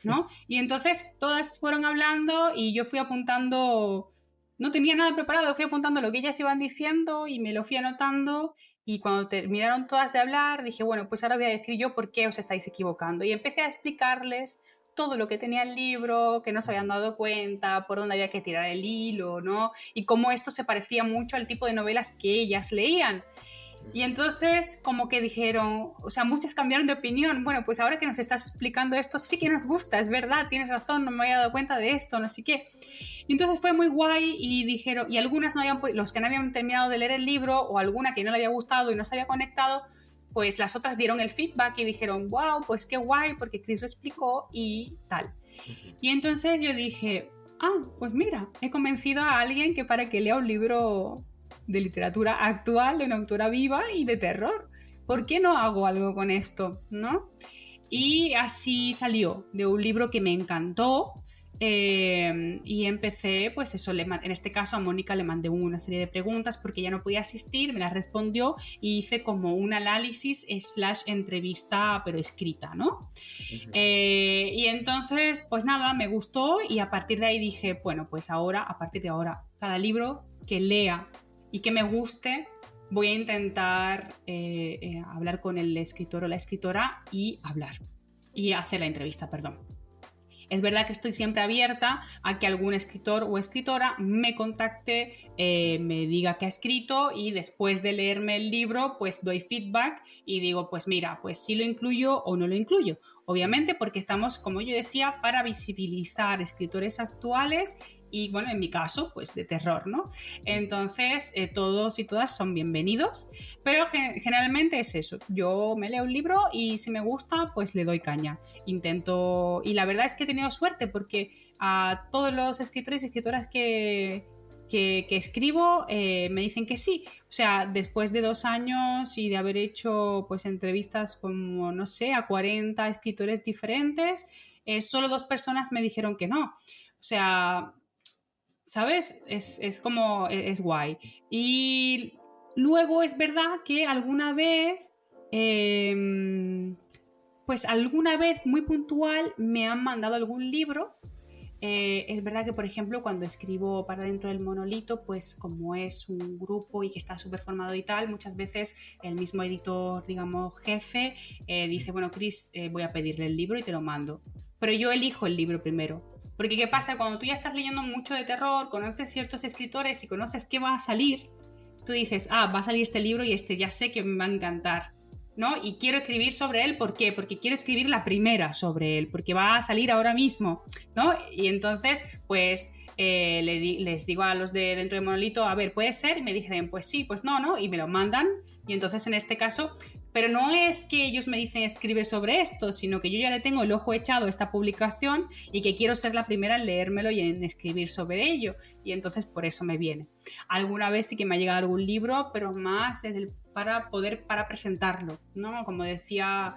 ¿no? Y entonces todas fueron hablando y yo fui apuntando, no tenía nada preparado, fui apuntando lo que ellas iban diciendo y me lo fui anotando. Y cuando terminaron todas de hablar, dije, bueno, pues ahora voy a decir yo por qué os estáis equivocando. Y empecé a explicarles todo lo que tenía el libro, que no se habían dado cuenta, por dónde había que tirar el hilo, ¿no? Y cómo esto se parecía mucho al tipo de novelas que ellas leían. Y entonces como que dijeron, o sea, muchas cambiaron de opinión. Bueno, pues ahora que nos estás explicando esto, sí que nos gusta, es verdad, tienes razón, no me había dado cuenta de esto, no sé qué. Y entonces fue muy guay y dijeron, y algunas no habían, los que no habían terminado de leer el libro o alguna que no le había gustado y no se había conectado, pues las otras dieron el feedback y dijeron, wow, pues qué guay, porque Chris lo explicó y tal. Y entonces yo dije, pues mira, he convencido a alguien que para que lea un libro de literatura actual, de una autora viva y de terror. ¿Por qué no hago algo con esto? ¿No? Y así salió de un libro que me encantó. Y empecé, pues eso, en este caso a Mónica le mandé una serie de preguntas porque ella no podía asistir, me las respondió y hice como un análisis / entrevista, pero escrita, ¿no? Y entonces, pues nada, me gustó y a partir de ahí dije, bueno, pues ahora, a partir de ahora, cada libro que lea y que me guste, voy a intentar hablar con el escritor o la escritora y hablar, y hacer la entrevista, perdón. Es verdad que estoy siempre abierta a que algún escritor o escritora me contacte, me diga que ha escrito y después de leerme el libro, pues doy feedback y digo, pues mira, pues sí lo incluyo o no lo incluyo. Obviamente porque estamos, como yo decía, para visibilizar escritores actuales y, bueno, en mi caso, pues de terror, ¿no? Entonces, todos y todas son bienvenidos, pero generalmente es eso. Yo me leo un libro y si me gusta, pues le doy caña. Intento... Y la verdad es que he tenido suerte porque a todos los escritores y escritoras que escribo me dicen que sí. O sea, después de 2 años y de haber hecho pues entrevistas como, no sé, a 40 escritores diferentes, solo 2 personas me dijeron que no. O sea, ¿sabes? Es como, es guay. Y luego es verdad que pues alguna vez muy puntual me han mandado algún libro. Es verdad que, por ejemplo, cuando escribo para Dentro del Monolito, pues como es un grupo y que está súper formado y tal, muchas veces el mismo editor, digamos, jefe, dice, bueno, Chris, voy a pedirle el libro y te lo mando. Pero yo elijo el libro primero. Porque ¿qué pasa? Cuando tú ya estás leyendo mucho de terror, conoces ciertos escritores y conoces qué va a salir, tú dices, va a salir este libro y este ya sé que me va a encantar. ¿no? Y quiero escribir sobre él, ¿por qué? Porque quiero escribir la primera sobre él, porque va a salir ahora mismo, ¿no? Y entonces, pues les digo a los de dentro de Monolito, a ver, ¿puede ser? Y me dicen, pues sí, pues no, ¿no? Y me lo mandan. Y entonces en este caso, pero no es que ellos me dicen escribe sobre esto, sino que yo ya le tengo el ojo echado a esta publicación y que quiero ser la primera en leérmelo y en escribir sobre ello. Y entonces por eso me viene. Alguna vez sí que me ha llegado algún libro, pero más para presentarlo, ¿no? Como decía,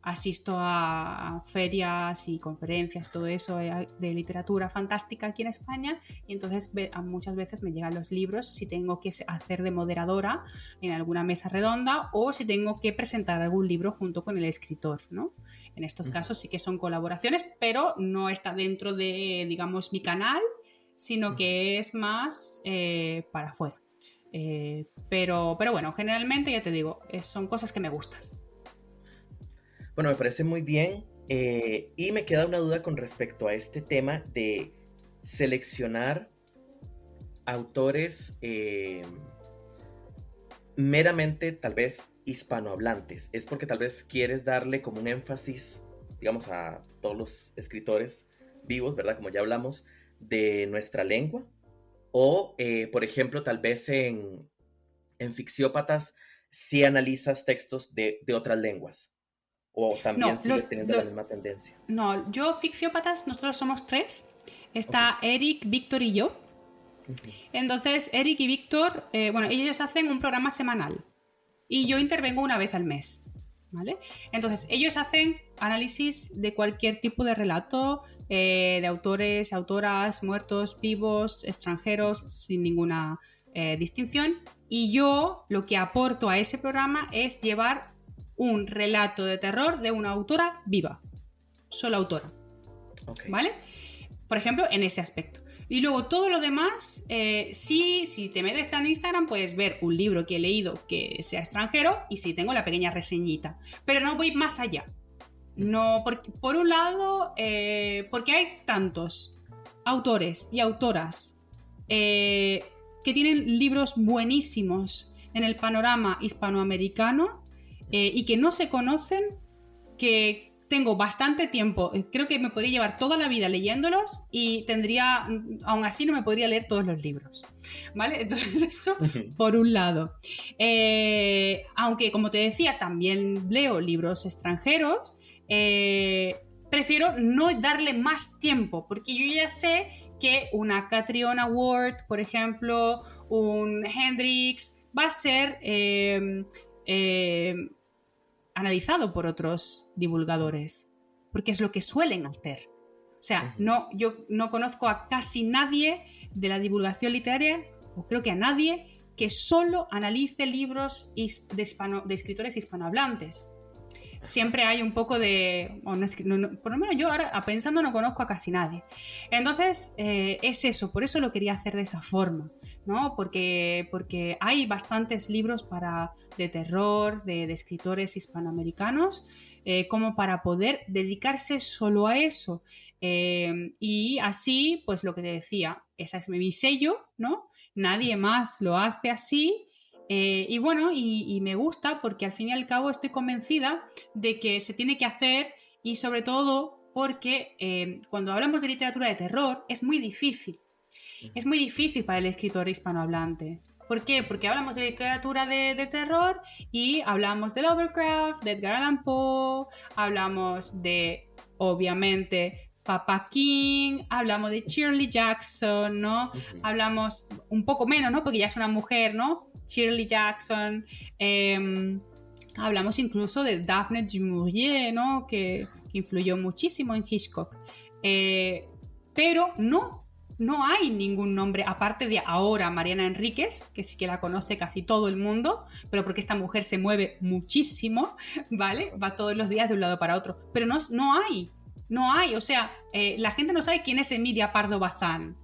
asisto a ferias y conferencias, todo eso de literatura fantástica aquí en España, y entonces muchas veces me llegan los libros si tengo que hacer de moderadora en alguna mesa redonda o si tengo que presentar algún libro junto con el escritor, ¿no? En estos casos sí que son colaboraciones, pero no está dentro de, digamos, mi canal, sino que es más para afuera. Pero bueno, generalmente ya te digo, son cosas que me gustan. Bueno, me parece muy bien, y me queda una duda con respecto a este tema de seleccionar autores meramente tal vez hispanohablantes. Es porque tal vez quieres darle como un énfasis, digamos, a todos los escritores vivos, ¿verdad? Como ya hablamos, de nuestra lengua. O, por ejemplo, tal vez en Ficciópatas sí analizas textos de otras lenguas. O también No, sigue teniendo la misma tendencia. no, yo Ficciópatas, nosotros somos tres. Ok. Está Eric, Víctor y yo. Ujú. Entonces, Eric y Víctor, bueno, ellos hacen un programa semanal y Ok. yo intervengo una vez al mes, ¿vale? Entonces, ellos hacen análisis de cualquier tipo de relato, de autores, autoras, muertos, vivos, extranjeros, sin ninguna distinción. Y yo lo que aporto a ese programa es llevar un relato de terror de una autora viva, sola autora, Ok. ¿vale? Por ejemplo, en ese aspecto. Y luego todo lo demás, sí, si te metes en Instagram puedes ver un libro que he leído que sea extranjero y sí tengo la pequeña reseñita. Pero no voy más allá. No, porque, por un lado, porque hay tantos autores y autoras que tienen libros buenísimos en el panorama hispanoamericano y que no se conocen, que tengo bastante tiempo, creo que me podría llevar toda la vida leyéndolos y tendría, aún así no me podría leer todos los libros, ¿vale? Entonces eso por un lado. Aunque como te decía, también leo libros extranjeros, prefiero no darle más tiempo, porque yo ya sé que una Catriona Ward, por ejemplo, un Hendrix, va a ser analizado por otros divulgadores, porque es lo que suelen hacer. O sea, no, yo no conozco a casi nadie de la divulgación literaria, o creo que a nadie, que solo analice libros de escritores hispanohablantes. Siempre hay un poco de... por lo menos yo ahora pensando no conozco a casi nadie. Entonces, es eso, por eso lo quería hacer de esa forma, ¿no? Porque hay bastantes libros de terror, de escritores hispanoamericanos, como para poder dedicarse solo a eso. Y así, pues lo que te decía, ese es mi sello, ¿no? Nadie más lo hace así. Y bueno, y me gusta porque al fin y al cabo estoy convencida de que se tiene que hacer, y sobre todo porque cuando hablamos de literatura de terror es muy difícil. Es muy difícil para el escritor hispanohablante. ¿Por qué? Porque hablamos de literatura de terror y hablamos de Lovecraft, de Edgar Allan Poe, hablamos de, obviamente, Papa King, hablamos de Shirley Jackson, ¿no? Hablamos un poco menos, ¿no? Porque ya es una mujer, ¿no? Shirley Jackson. Hablamos incluso de Daphne du Maurier, ¿no? Que influyó muchísimo en Hitchcock. Pero no hay ningún nombre, aparte de ahora Mariana Enríquez, que sí que la conoce casi todo el mundo, pero porque esta mujer se mueve muchísimo, ¿vale? Va todos los días de un lado para otro. Pero no hay, o sea, la gente no sabe quién es Emilia Pardo Bazán,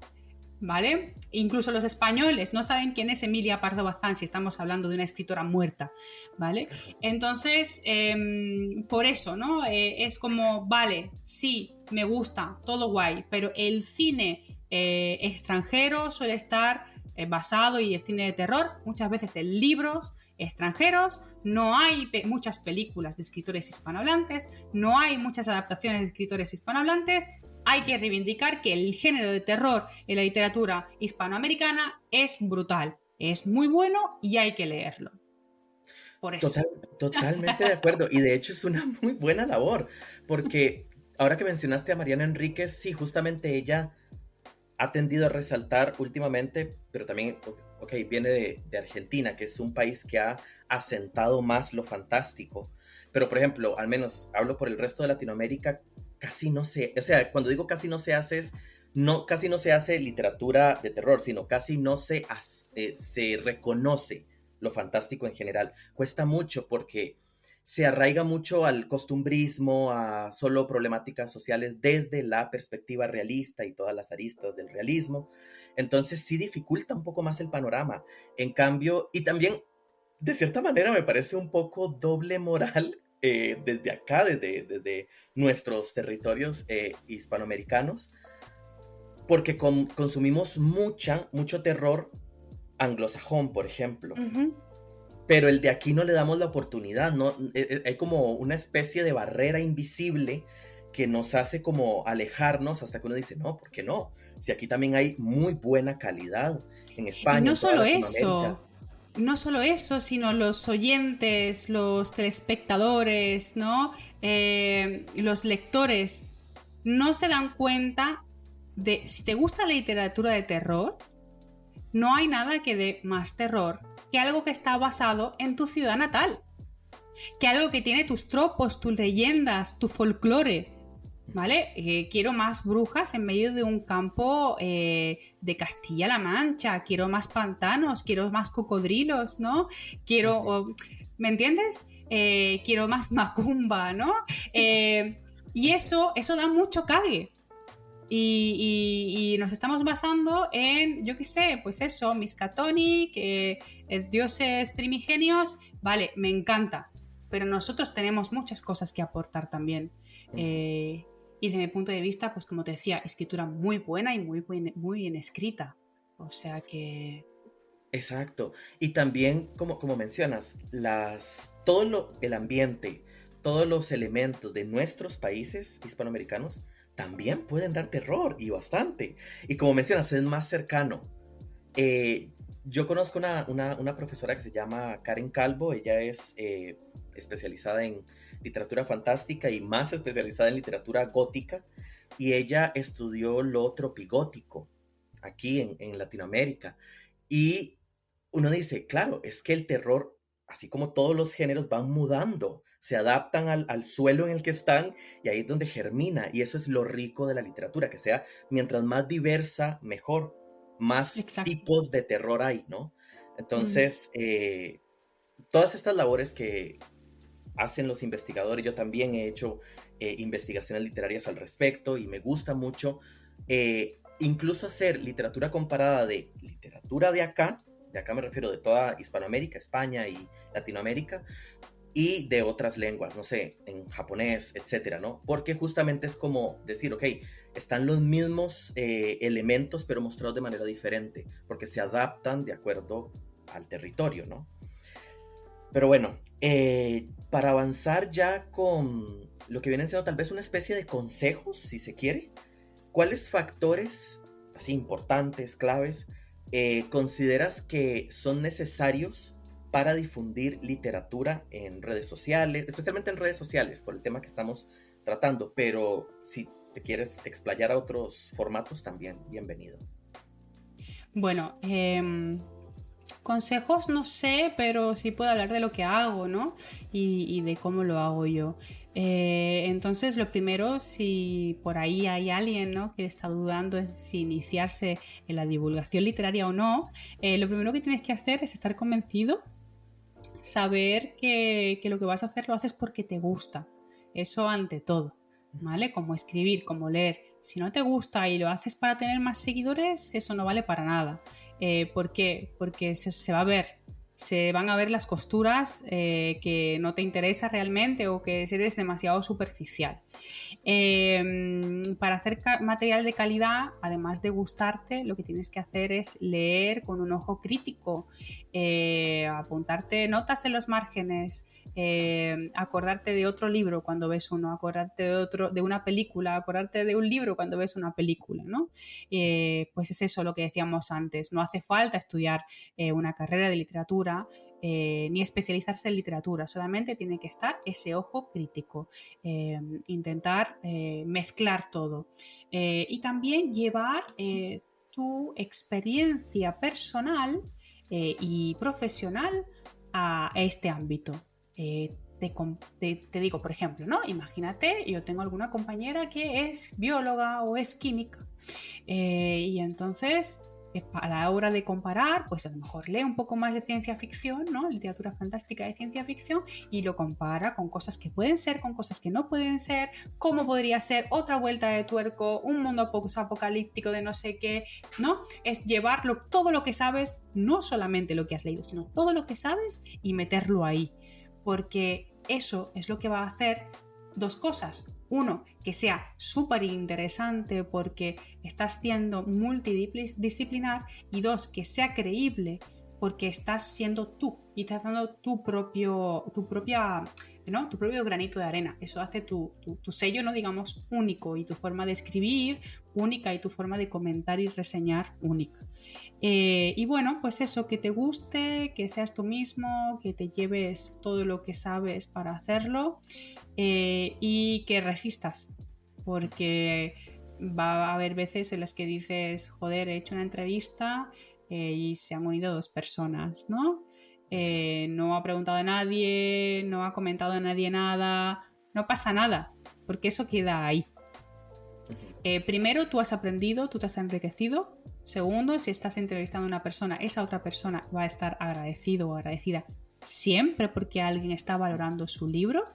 ¿vale? Incluso los españoles no saben quién es Emilia Pardo Bazán si estamos hablando de una escritora muerta, ¿vale? Entonces, por eso, ¿no? Es como, vale, sí, me gusta, todo guay, pero el cine extranjero suele estar basado y el cine de terror muchas veces en libros extranjeros, no hay muchas películas de escritores hispanohablantes, no hay muchas adaptaciones de escritores hispanohablantes. Hay que reivindicar que el género de terror en la literatura hispanoamericana es brutal, es muy bueno y hay que leerlo. Por eso. Totalmente de acuerdo. Y de hecho es una muy buena labor, porque ahora que mencionaste a Mariana Enríquez, sí, justamente ella ha tendido a resaltar últimamente, pero también, ok, viene de Argentina, que es un país que ha asentado más lo fantástico. Pero, por ejemplo, al menos hablo por el resto de Latinoamérica, casi no se, o sea, cuando digo casi no se hace, no, casi no se hace literatura de terror, sino casi no se reconoce lo fantástico en general. Cuesta mucho porque se arraiga mucho al costumbrismo, a solo problemáticas sociales desde la perspectiva realista y todas las aristas del realismo. Entonces sí dificulta un poco más el panorama. En cambio, y también de cierta manera me parece un poco doble moral desde acá, desde nuestros territorios hispanoamericanos, porque consumimos mucho terror anglosajón, por ejemplo. Pero el de aquí no le damos la oportunidad, ¿no? Hay como una especie de barrera invisible que nos hace como alejarnos hasta que uno dice, no, ¿por qué no? Si aquí también hay muy buena calidad en España, Y no en toda solo Latinoamérica. eso, no solo eso, sino los oyentes, los telespectadores, ¿no? Los lectores no se dan cuenta de si te gusta la literatura de terror, no hay nada que dé más terror que algo que está basado en tu ciudad natal, que algo que tiene tus tropos, tus leyendas, tu folclore, ¿vale? Quiero más brujas en medio de un campo de Castilla-La Mancha, quiero más pantanos, quiero más cocodrilos, ¿no? Quiero, ¿me entiendes? Quiero más macumba, ¿no? Y eso da mucho cague. Y nos estamos basando en, yo qué sé, pues eso, Miskatonic, dioses primigenios, vale, me encanta, pero nosotros tenemos muchas cosas que aportar también. Y desde mi punto de vista, pues como te decía, escritura muy buena y muy bien escrita. O sea que... Exacto. Y también, como mencionas, el ambiente, todos los elementos de nuestros países hispanoamericanos también pueden dar terror y bastante. Y como mencionas, es más cercano. Yo conozco una profesora que se llama Karen Calvo, ella es especializada en literatura fantástica y más especializada en literatura gótica, y ella estudió lo tropigótico aquí en Latinoamérica. Y uno dice, claro, es que el terror, así como todos los géneros, van mudando, se adaptan al suelo en el que están y ahí es donde germina. Y eso es lo rico de la literatura, que sea mientras más diversa, mejor, más Exacto. tipos de terror hay, ¿no? Entonces, todas estas labores que hacen los investigadores, yo también he hecho investigaciones literarias al respecto y me gusta mucho incluso hacer literatura comparada de literatura de acá me refiero de toda Hispanoamérica, España y Latinoamérica, y de otras lenguas, no sé, en japonés, etcétera, ¿no? Porque justamente es como decir, ok, están los mismos elementos, pero mostrados de manera diferente, porque se adaptan de acuerdo al territorio, ¿no? Pero bueno, para avanzar ya con lo que viene siendo tal vez una especie de consejos, si se quiere, ¿cuáles factores así importantes, claves, consideras que son necesarios para difundir literatura en redes sociales, especialmente en redes sociales, por el tema que estamos tratando? Pero si te quieres explayar a otros formatos, también bienvenido. Bueno, consejos no sé, pero sí puedo hablar de lo que hago, ¿no? Y de cómo lo hago yo. Entonces, lo primero, si por ahí hay alguien, ¿no?, que está dudando en si iniciarse en la divulgación literaria o no, lo primero que tienes que hacer es estar convencido, saber que lo que vas a hacer lo haces porque te gusta. Eso ante todo, ¿vale? Como escribir, como leer. Si no te gusta y lo haces para tener más seguidores, eso no vale para nada. ¿Por qué? Porque se va a ver, se van a ver las costuras que no te interesa realmente o que eres demasiado superficial. Para hacer material de calidad, además de gustarte, lo que tienes que hacer es leer con un ojo crítico, apuntarte notas en los márgenes, acordarte de otro libro cuando ves uno, acordarte de una película, acordarte de un libro cuando ves una película, ¿no? Pues es eso lo que decíamos antes, no hace falta estudiar una carrera de literatura, ni especializarse en literatura, solamente tiene que estar ese ojo crítico, intentar mezclar todo, y también llevar tu experiencia personal y profesional a este ámbito. Te digo, por ejemplo, ¿no? Imagínate, yo tengo alguna compañera que es bióloga o es química, y entonces a la hora de comparar, pues a lo mejor lee un poco más de ciencia ficción, ¿no? Literatura fantástica de ciencia ficción, y lo compara con cosas que pueden ser, con cosas que no pueden ser, cómo podría ser otra vuelta de tuerco, un mundo apocalíptico de no sé qué, ¿no? Es llevarlo, todo lo que sabes, no solamente lo que has leído, sino todo lo que sabes y meterlo ahí, porque eso es lo que va a hacer dos cosas. Uno, que sea súper interesante porque estás siendo multidisciplinar, y dos, que sea creíble porque estás siendo tú y estás dando tu propio granito de arena. Eso hace tu sello, ¿no? Digamos, único, y tu forma de escribir única, y tu forma de comentar y reseñar única. Y bueno, pues eso, que te guste, que seas tú mismo, que te lleves todo lo que sabes para hacerlo, y que resistas, porque va a haber veces en las que dices, joder, he hecho una entrevista y se han unido 2 personas, ¿no? No ha preguntado a nadie, no ha comentado a nadie nada, no pasa nada, porque eso queda ahí. Primero, tú has aprendido, tú te has enriquecido. Segundo, si estás entrevistando a una persona, esa otra persona va a estar agradecido o agradecida siempre porque alguien está valorando su libro.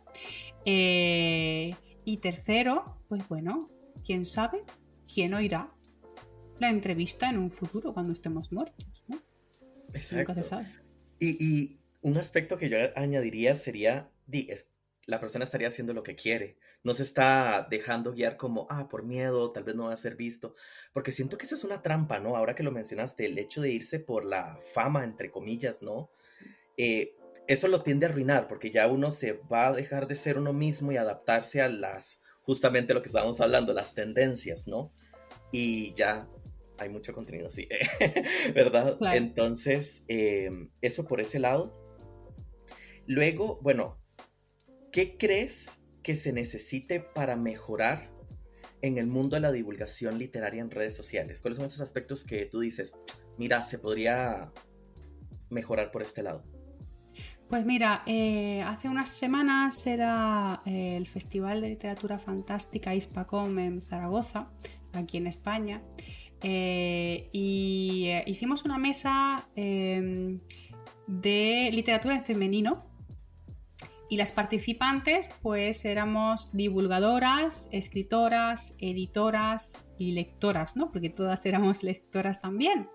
Y tercero, pues bueno, quién sabe, quién oirá la entrevista en un futuro cuando estemos muertos, ¿no? Exacto. Nunca se sabe. Y un aspecto que yo añadiría sería, la persona estaría haciendo lo que quiere, no se está dejando guiar como, por miedo, tal vez no va a ser visto, porque siento que eso es una trampa, ¿no? Ahora que lo mencionaste, el hecho de irse por la fama, entre comillas, ¿no? Eso lo tiende a arruinar, porque ya uno se va a dejar de ser uno mismo y adaptarse a justamente lo que estábamos hablando, las tendencias, ¿no? Y ya hay mucho contenido así, ¿verdad? Claro. Entonces, eso por ese lado. Luego, bueno, ¿qué crees que se necesite para mejorar en el mundo de la divulgación literaria en redes sociales? ¿Cuáles son esos aspectos que tú dices, mira, se podría mejorar por este lado? Pues mira, hace unas semanas era el Festival de Literatura Fantástica Hispacom en Zaragoza, aquí en España, y hicimos una mesa de literatura en femenino, y las participantes pues éramos divulgadoras, escritoras, editoras y lectoras, ¿no? Porque todas éramos lectoras también.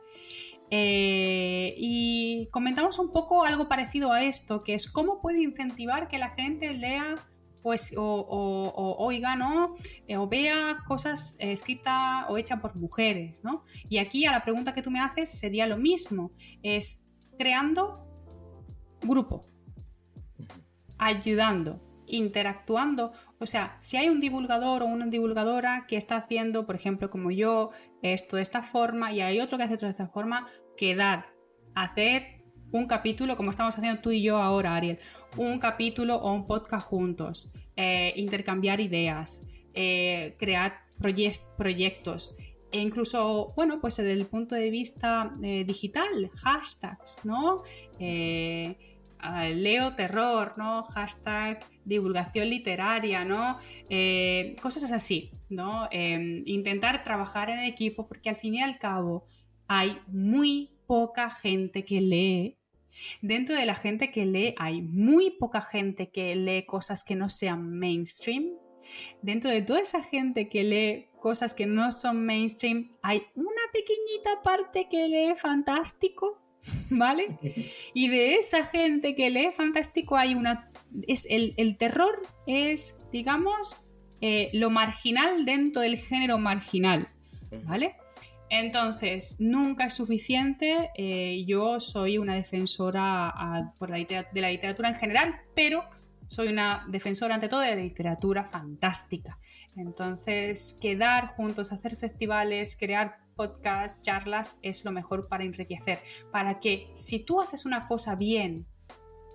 Y comentamos un poco algo parecido a esto, que es cómo puede incentivar que la gente lea, pues, o oiga, ¿no? O vea cosas escritas o hechas por mujeres, ¿no? Y aquí a la pregunta que tú me haces sería lo mismo, es creando grupo, ayudando, interactuando. O sea, si hay un divulgador o una divulgadora que está haciendo, por ejemplo, como yo, esto de esta forma, y hay otro que hace esto de esta forma, quedar, hacer un capítulo, como estamos haciendo tú y yo ahora, Ariel, un capítulo o un podcast juntos, intercambiar ideas, crear proyectos, e incluso, bueno, pues desde el punto de vista digital, hashtags, ¿no? Leo terror, ¿no? Hashtag divulgación literaria, ¿no? Cosas así, ¿no? Intentar trabajar en equipo, porque al fin y al cabo hay muy poca gente que lee. Dentro de la gente que lee hay muy poca gente que lee cosas que no sean mainstream. Dentro de toda esa gente que lee cosas que no son mainstream, hay una pequeñita parte que lee fantástico, ¿vale? Y de esa gente que lee fantástico hay una... el terror es, digamos, lo marginal dentro del género marginal, Ujú. ¿vale? Entonces, nunca es suficiente. Yo soy una defensora de la literatura en general, pero soy una defensora ante todo de la literatura fantástica. Entonces, quedar juntos, hacer festivales, crear podcasts, charlas, es lo mejor para enriquecer. Para que si tú haces una cosa bien,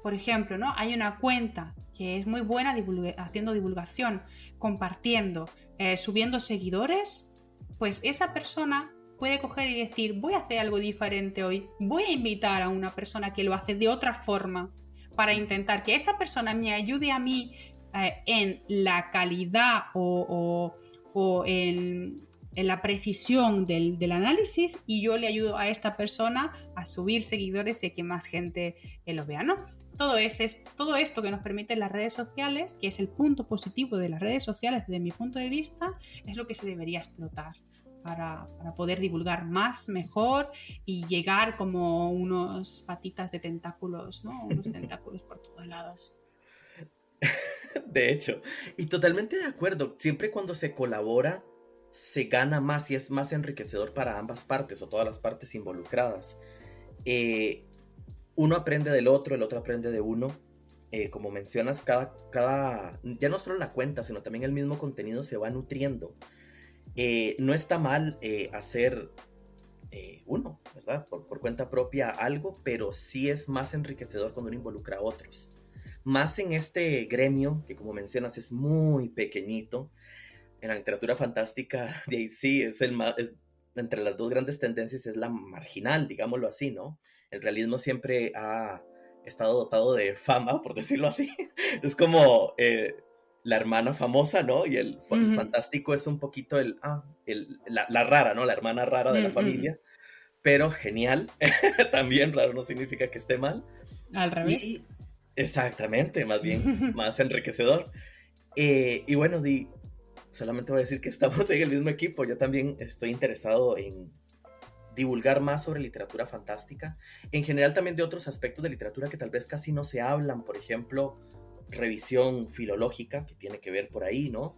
por ejemplo, ¿no? Hay una cuenta que es muy buena haciendo divulgación, compartiendo, subiendo seguidores, pues esa persona puede coger y decir, voy a hacer algo diferente hoy, voy a invitar a una persona que lo hace de otra forma para intentar que esa persona me ayude a mí en la calidad o en la precisión del análisis, y yo le ayudo a esta persona a subir seguidores y a que más gente lo vea, ¿no? Todo esto que nos permiten las redes sociales, que es el punto positivo de las redes sociales desde mi punto de vista, es lo que se debería explotar para poder divulgar más, mejor y llegar como unos patitas de tentáculos, ¿no? Unos tentáculos por todos lados. De hecho, y totalmente de acuerdo, siempre cuando se colabora se gana más y es más enriquecedor para ambas partes o todas las partes involucradas. Uno aprende del otro, el otro aprende de uno. Como mencionas, ya no solo la cuenta, sino también el mismo contenido se va nutriendo. No está mal hacer uno, ¿verdad? Por cuenta propia algo, pero sí es más enriquecedor cuando uno involucra a otros. Más en este gremio, que como mencionas es muy pequeñito, en la literatura fantástica, de ahí sí, entre las dos grandes tendencias es la marginal, digámoslo así, ¿no? El realismo siempre ha estado dotado de fama, por decirlo así. Es como la hermana famosa, ¿no? Y el fantástico es un poquito la rara, ¿no? La hermana rara de la familia, pero genial. También raro no significa que esté mal. Al revés. Y exactamente, más bien, más enriquecedor. Y bueno, solamente voy a decir que estamos en el mismo equipo. Yo también estoy interesado en divulgar más sobre literatura fantástica. En general también de otros aspectos de literatura que tal vez casi no se hablan. Por ejemplo, revisión filológica, que tiene que ver por ahí, ¿no?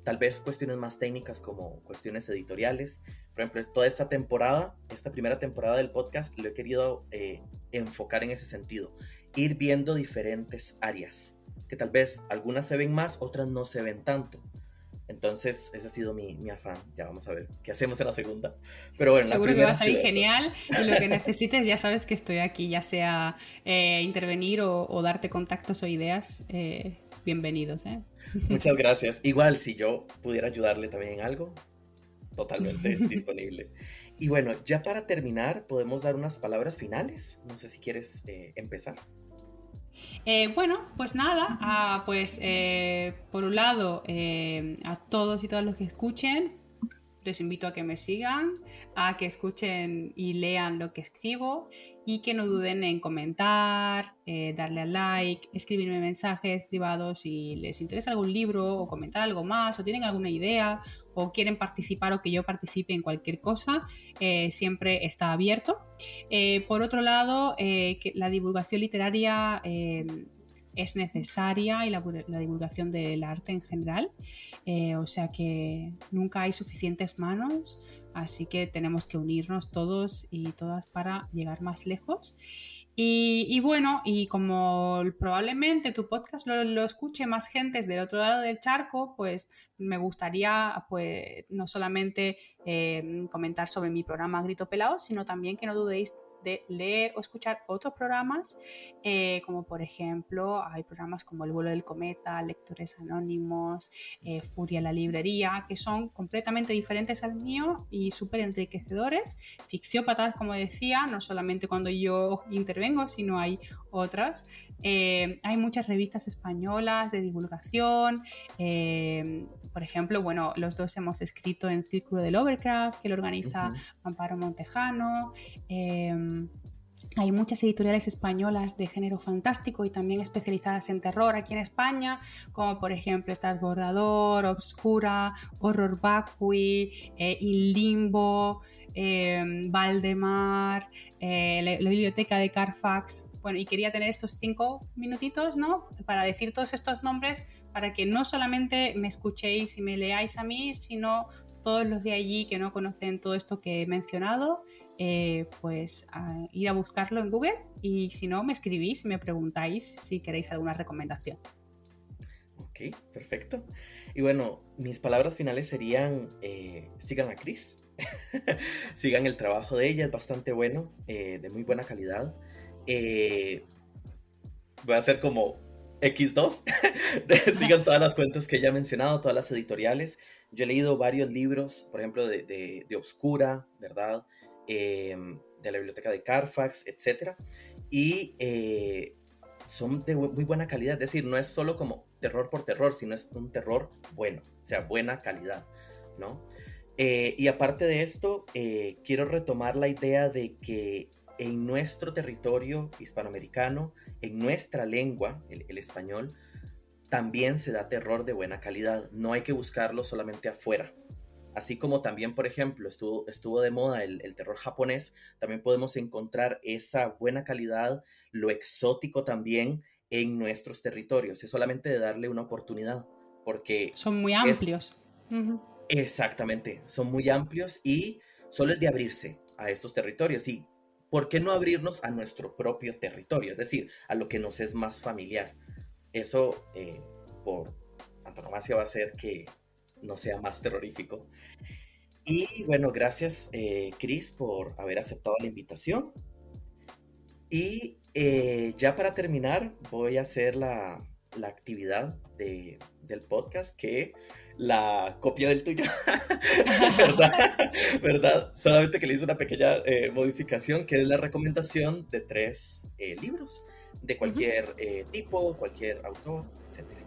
Tal vez cuestiones más técnicas como cuestiones editoriales. Por ejemplo, toda esta primera temporada del podcast, lo he querido enfocar en ese sentido. Ir viendo diferentes áreas, que tal vez algunas se ven más, otras no se ven tanto. Entonces, ese ha sido mi afán. Ya vamos a ver qué hacemos en la segunda. Pero bueno, Seguro que va a salir genial, y lo que necesites ya sabes que estoy aquí, ya sea intervenir o darte contactos o ideas, bienvenidos. Muchas gracias. Igual, si yo pudiera ayudarle también en algo, totalmente disponible. Y bueno, ya para terminar, podemos dar unas palabras finales. No sé si quieres empezar. Bueno, pues nada, por un lado, a todos y todas los que escuchen, les invito a que me sigan, a que escuchen y lean lo que escribo, y que no duden en comentar, darle al like, escribirme mensajes privados si les interesa algún libro o comentar algo más, o tienen alguna idea o quieren participar o que yo participe en cualquier cosa. Siempre está abierto. Por otro lado, que la divulgación literaria es necesaria, y la divulgación del arte en general, o sea que nunca hay suficientes manos, así que tenemos que unirnos todos y todas para llegar más lejos. Y bueno, y como probablemente tu podcast lo escuche más gente del otro lado del charco, pues me gustaría pues no solamente comentar sobre mi programa Grito Pelao, sino también que no dudéis de leer o escuchar otros programas, como por ejemplo hay programas como El vuelo del cometa, Lectores Anónimos, Furia en la librería, que son completamente diferentes al mío y súper enriquecedores, ficciópatas, como decía, no solamente cuando yo intervengo, sino hay otras. Hay muchas revistas españolas de divulgación, por ejemplo, bueno, los dos hemos escrito en Círculo del Overcraft, que lo organiza Amparo Montejano. Hay muchas editoriales españolas de género fantástico y también especializadas en terror aquí en España, como por ejemplo Transbordador, Obscura, Horror Vacui, Il Limbo, Valdemar, la biblioteca de Carfax. Bueno, y quería tener estos 5 minutitos, ¿no? Para decir todos estos nombres, para que no solamente me escuchéis y me leáis a mí, sino todos los de allí que no conocen todo esto que he mencionado, pues ir a buscarlo en Google, y si no, me escribís y me preguntáis si queréis alguna recomendación. Ok, perfecto. Y bueno, mis palabras finales serían, sigan a Cris, sigan el trabajo de ella, es bastante bueno, de muy buena calidad. Voy a hacer como X2, sigan todas las cuentas que ella ha mencionado, todas las editoriales. Yo he leído varios libros, por ejemplo, de Obscura, ¿verdad? De la biblioteca de Carfax, etcétera. Y son de muy buena calidad, es decir, no es solo como terror por terror, sino es un terror bueno, o sea, buena calidad, ¿no? Y aparte de esto, quiero retomar la idea de que en nuestro territorio hispanoamericano, en nuestra lengua, el español, también se da terror de buena calidad. No hay que buscarlo solamente afuera. Así como también, por ejemplo, estuvo de moda el terror japonés, también podemos encontrar esa buena calidad, lo exótico también en nuestros territorios. Es solamente de darle una oportunidad, porque Son muy es amplios. Uh-huh. exactamente, son muy amplios y solo es de abrirse a estos territorios. Y ¿por qué no abrirnos a nuestro propio territorio? Es decir, a lo que nos es más familiar. Eso, por antonomasia, va a hacer que no sea más terrorífico. Y bueno, gracias, Chris, por haber aceptado la invitación. Y ya para terminar, voy a hacer la actividad del podcast, que la copia del tuyo, ¿verdad? ¿Verdad? Solamente que le hice una pequeña modificación, que es la recomendación de 3 libros, de cualquier tipo, cualquier autor, etcétera.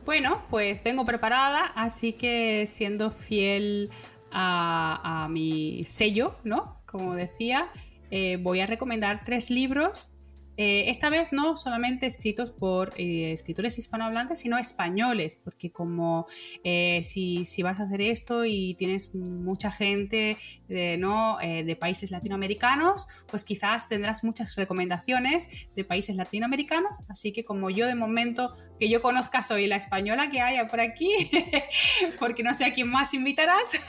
Bueno, pues vengo preparada, así que siendo fiel a mi sello, ¿no? Como decía, voy a recomendar 3 libros. Esta vez no solamente escritos por escritores hispanohablantes, sino españoles, porque como si vas a hacer esto y tienes mucha gente ¿no? De países latinoamericanos, pues quizás tendrás muchas recomendaciones de países latinoamericanos, así que como yo de momento que yo conozca soy la española que haya por aquí, porque no sé a quién más invitarás,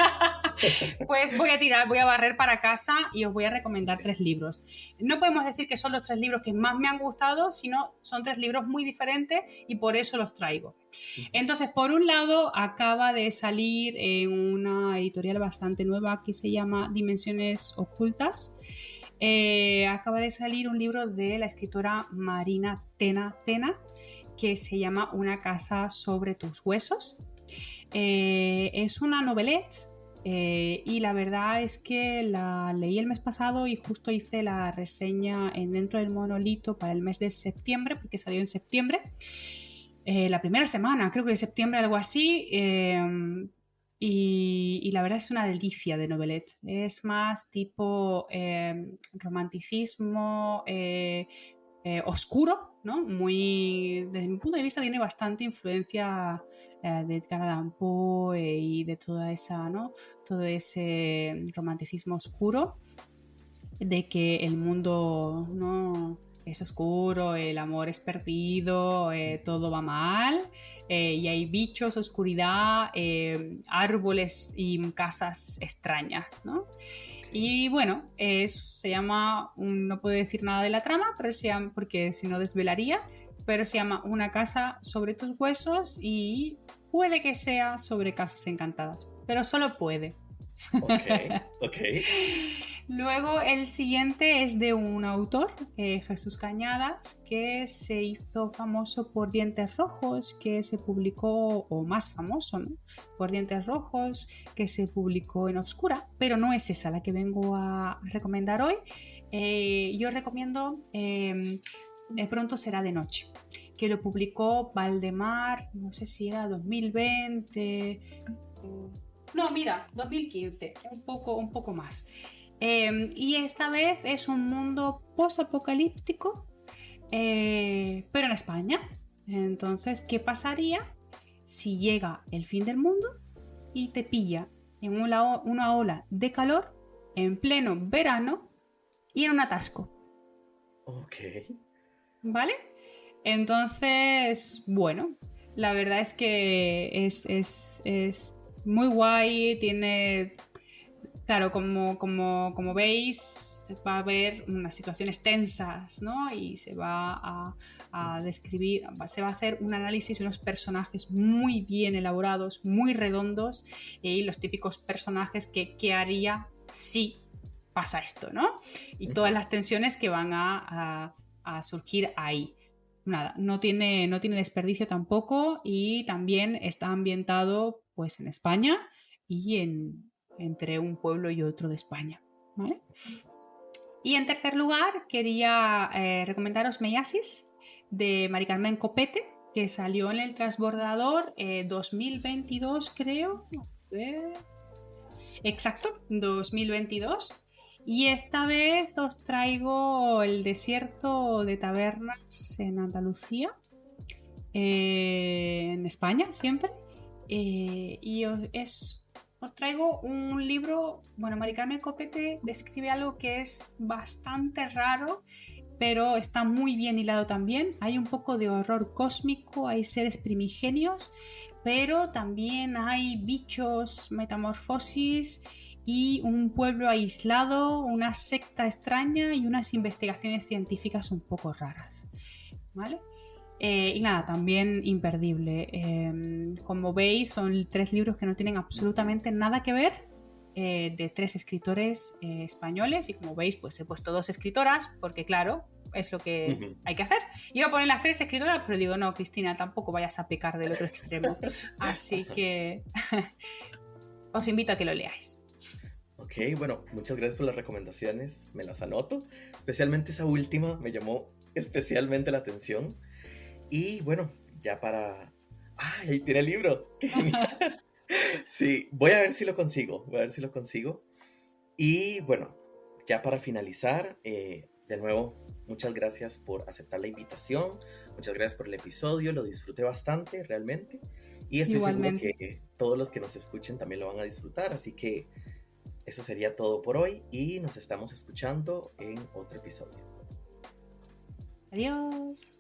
pues voy a barrer para casa y os voy a recomendar 3 libros. No podemos decir que son los 3 libros que más me han gustado, sino son 3 libros muy diferentes y por eso los traigo. Entonces, por un lado, acaba de salir en una editorial bastante nueva que se llama Dimensiones Ocultas. Acaba de salir un libro de la escritora Marina Tena que se llama Una casa sobre tus huesos. Es una novelette. Y la verdad es que la leí el mes pasado y justo hice la reseña dentro del monolito para el mes de septiembre, porque salió en septiembre, la primera semana, creo que de septiembre, algo así. Y la verdad es una delicia de novelette. Es más tipo romanticismo oscuro, ¿no? Muy, desde mi punto de vista, tiene bastante influencia de Edgar Allan Poe y de toda esa, ¿no? Todo ese romanticismo oscuro de que el mundo no es oscuro, el amor es perdido, todo va mal, y hay bichos, oscuridad, árboles y casas extrañas, ¿no? Y bueno, se llama, no puedo decir nada de la trama, pero se llama, porque si no desvelaría, pero se llama Una casa sobre tus huesos y puede que sea sobre casas encantadas, pero solo puede. Ok, ok. Luego el siguiente es de un autor, Jesús Cañadas, que se hizo famoso por Dientes Rojos, que se publicó, o más famoso, ¿no? Por Dientes Rojos, que se publicó en Obscura, pero no es esa la que vengo a recomendar hoy. Yo recomiendo Pronto será de noche, que lo publicó Valdemar, no sé si era 2020... No, mira, 2015, un poco más. Y esta vez es un mundo post-apocalíptico, pero en España. Entonces, ¿qué pasaría si llega el fin del mundo y te pilla en una ola de calor en pleno verano y en un atasco? Ok. ¿Vale? Entonces, bueno, la verdad es que es muy guay, tiene. Claro, como veis, va a haber unas situaciones tensas, ¿no? Y se va a describir, se va a hacer un análisis de unos personajes muy bien elaborados, muy redondos, y los típicos personajes que haría si pasa esto, ¿no? Y todas las tensiones que van a surgir ahí. Nada, no tiene desperdicio tampoco, y también está ambientado pues en España y entre un pueblo y otro de España, ¿vale? Y en tercer lugar, quería recomendaros Meyasis, de Mari Carmen Copete, que salió en el Transbordador 2022, creo. Exacto, 2022. Y esta vez os traigo El desierto de tabernas en Andalucía, en España siempre. Y os traigo un libro. Bueno, Mari Carmen Copete describe algo que es bastante raro, pero está muy bien hilado también. Hay un poco de horror cósmico, hay seres primigenios, pero también hay bichos, metamorfosis y un pueblo aislado, una secta extraña y unas investigaciones científicas un poco raras, ¿vale? Y nada, también imperdible. Como veis, son 3 libros que no tienen absolutamente nada que ver, de 3 escritores españoles. Y como veis, pues he puesto 2 escritoras, porque claro, es lo que hay que hacer. Iba a poner las 3 escritoras, pero digo, no, Cristina, tampoco vayas a pecar del otro extremo. Así que os invito a que lo leáis. Ok, bueno, muchas gracias por las recomendaciones, me las anoto. Especialmente esa última me llamó especialmente la atención. Y bueno, ya para... ¡Ay, ahí tiene el libro! ¡Qué genial! Sí, voy a ver si lo consigo, voy a ver si lo consigo. Y bueno, ya para finalizar, de nuevo, muchas gracias por aceptar la invitación, muchas gracias por el episodio, lo disfruté bastante realmente y estoy seguro Igualmente. que todos los que nos escuchen también lo van a disfrutar, así que eso sería todo por hoy y nos estamos escuchando en otro episodio. Adiós.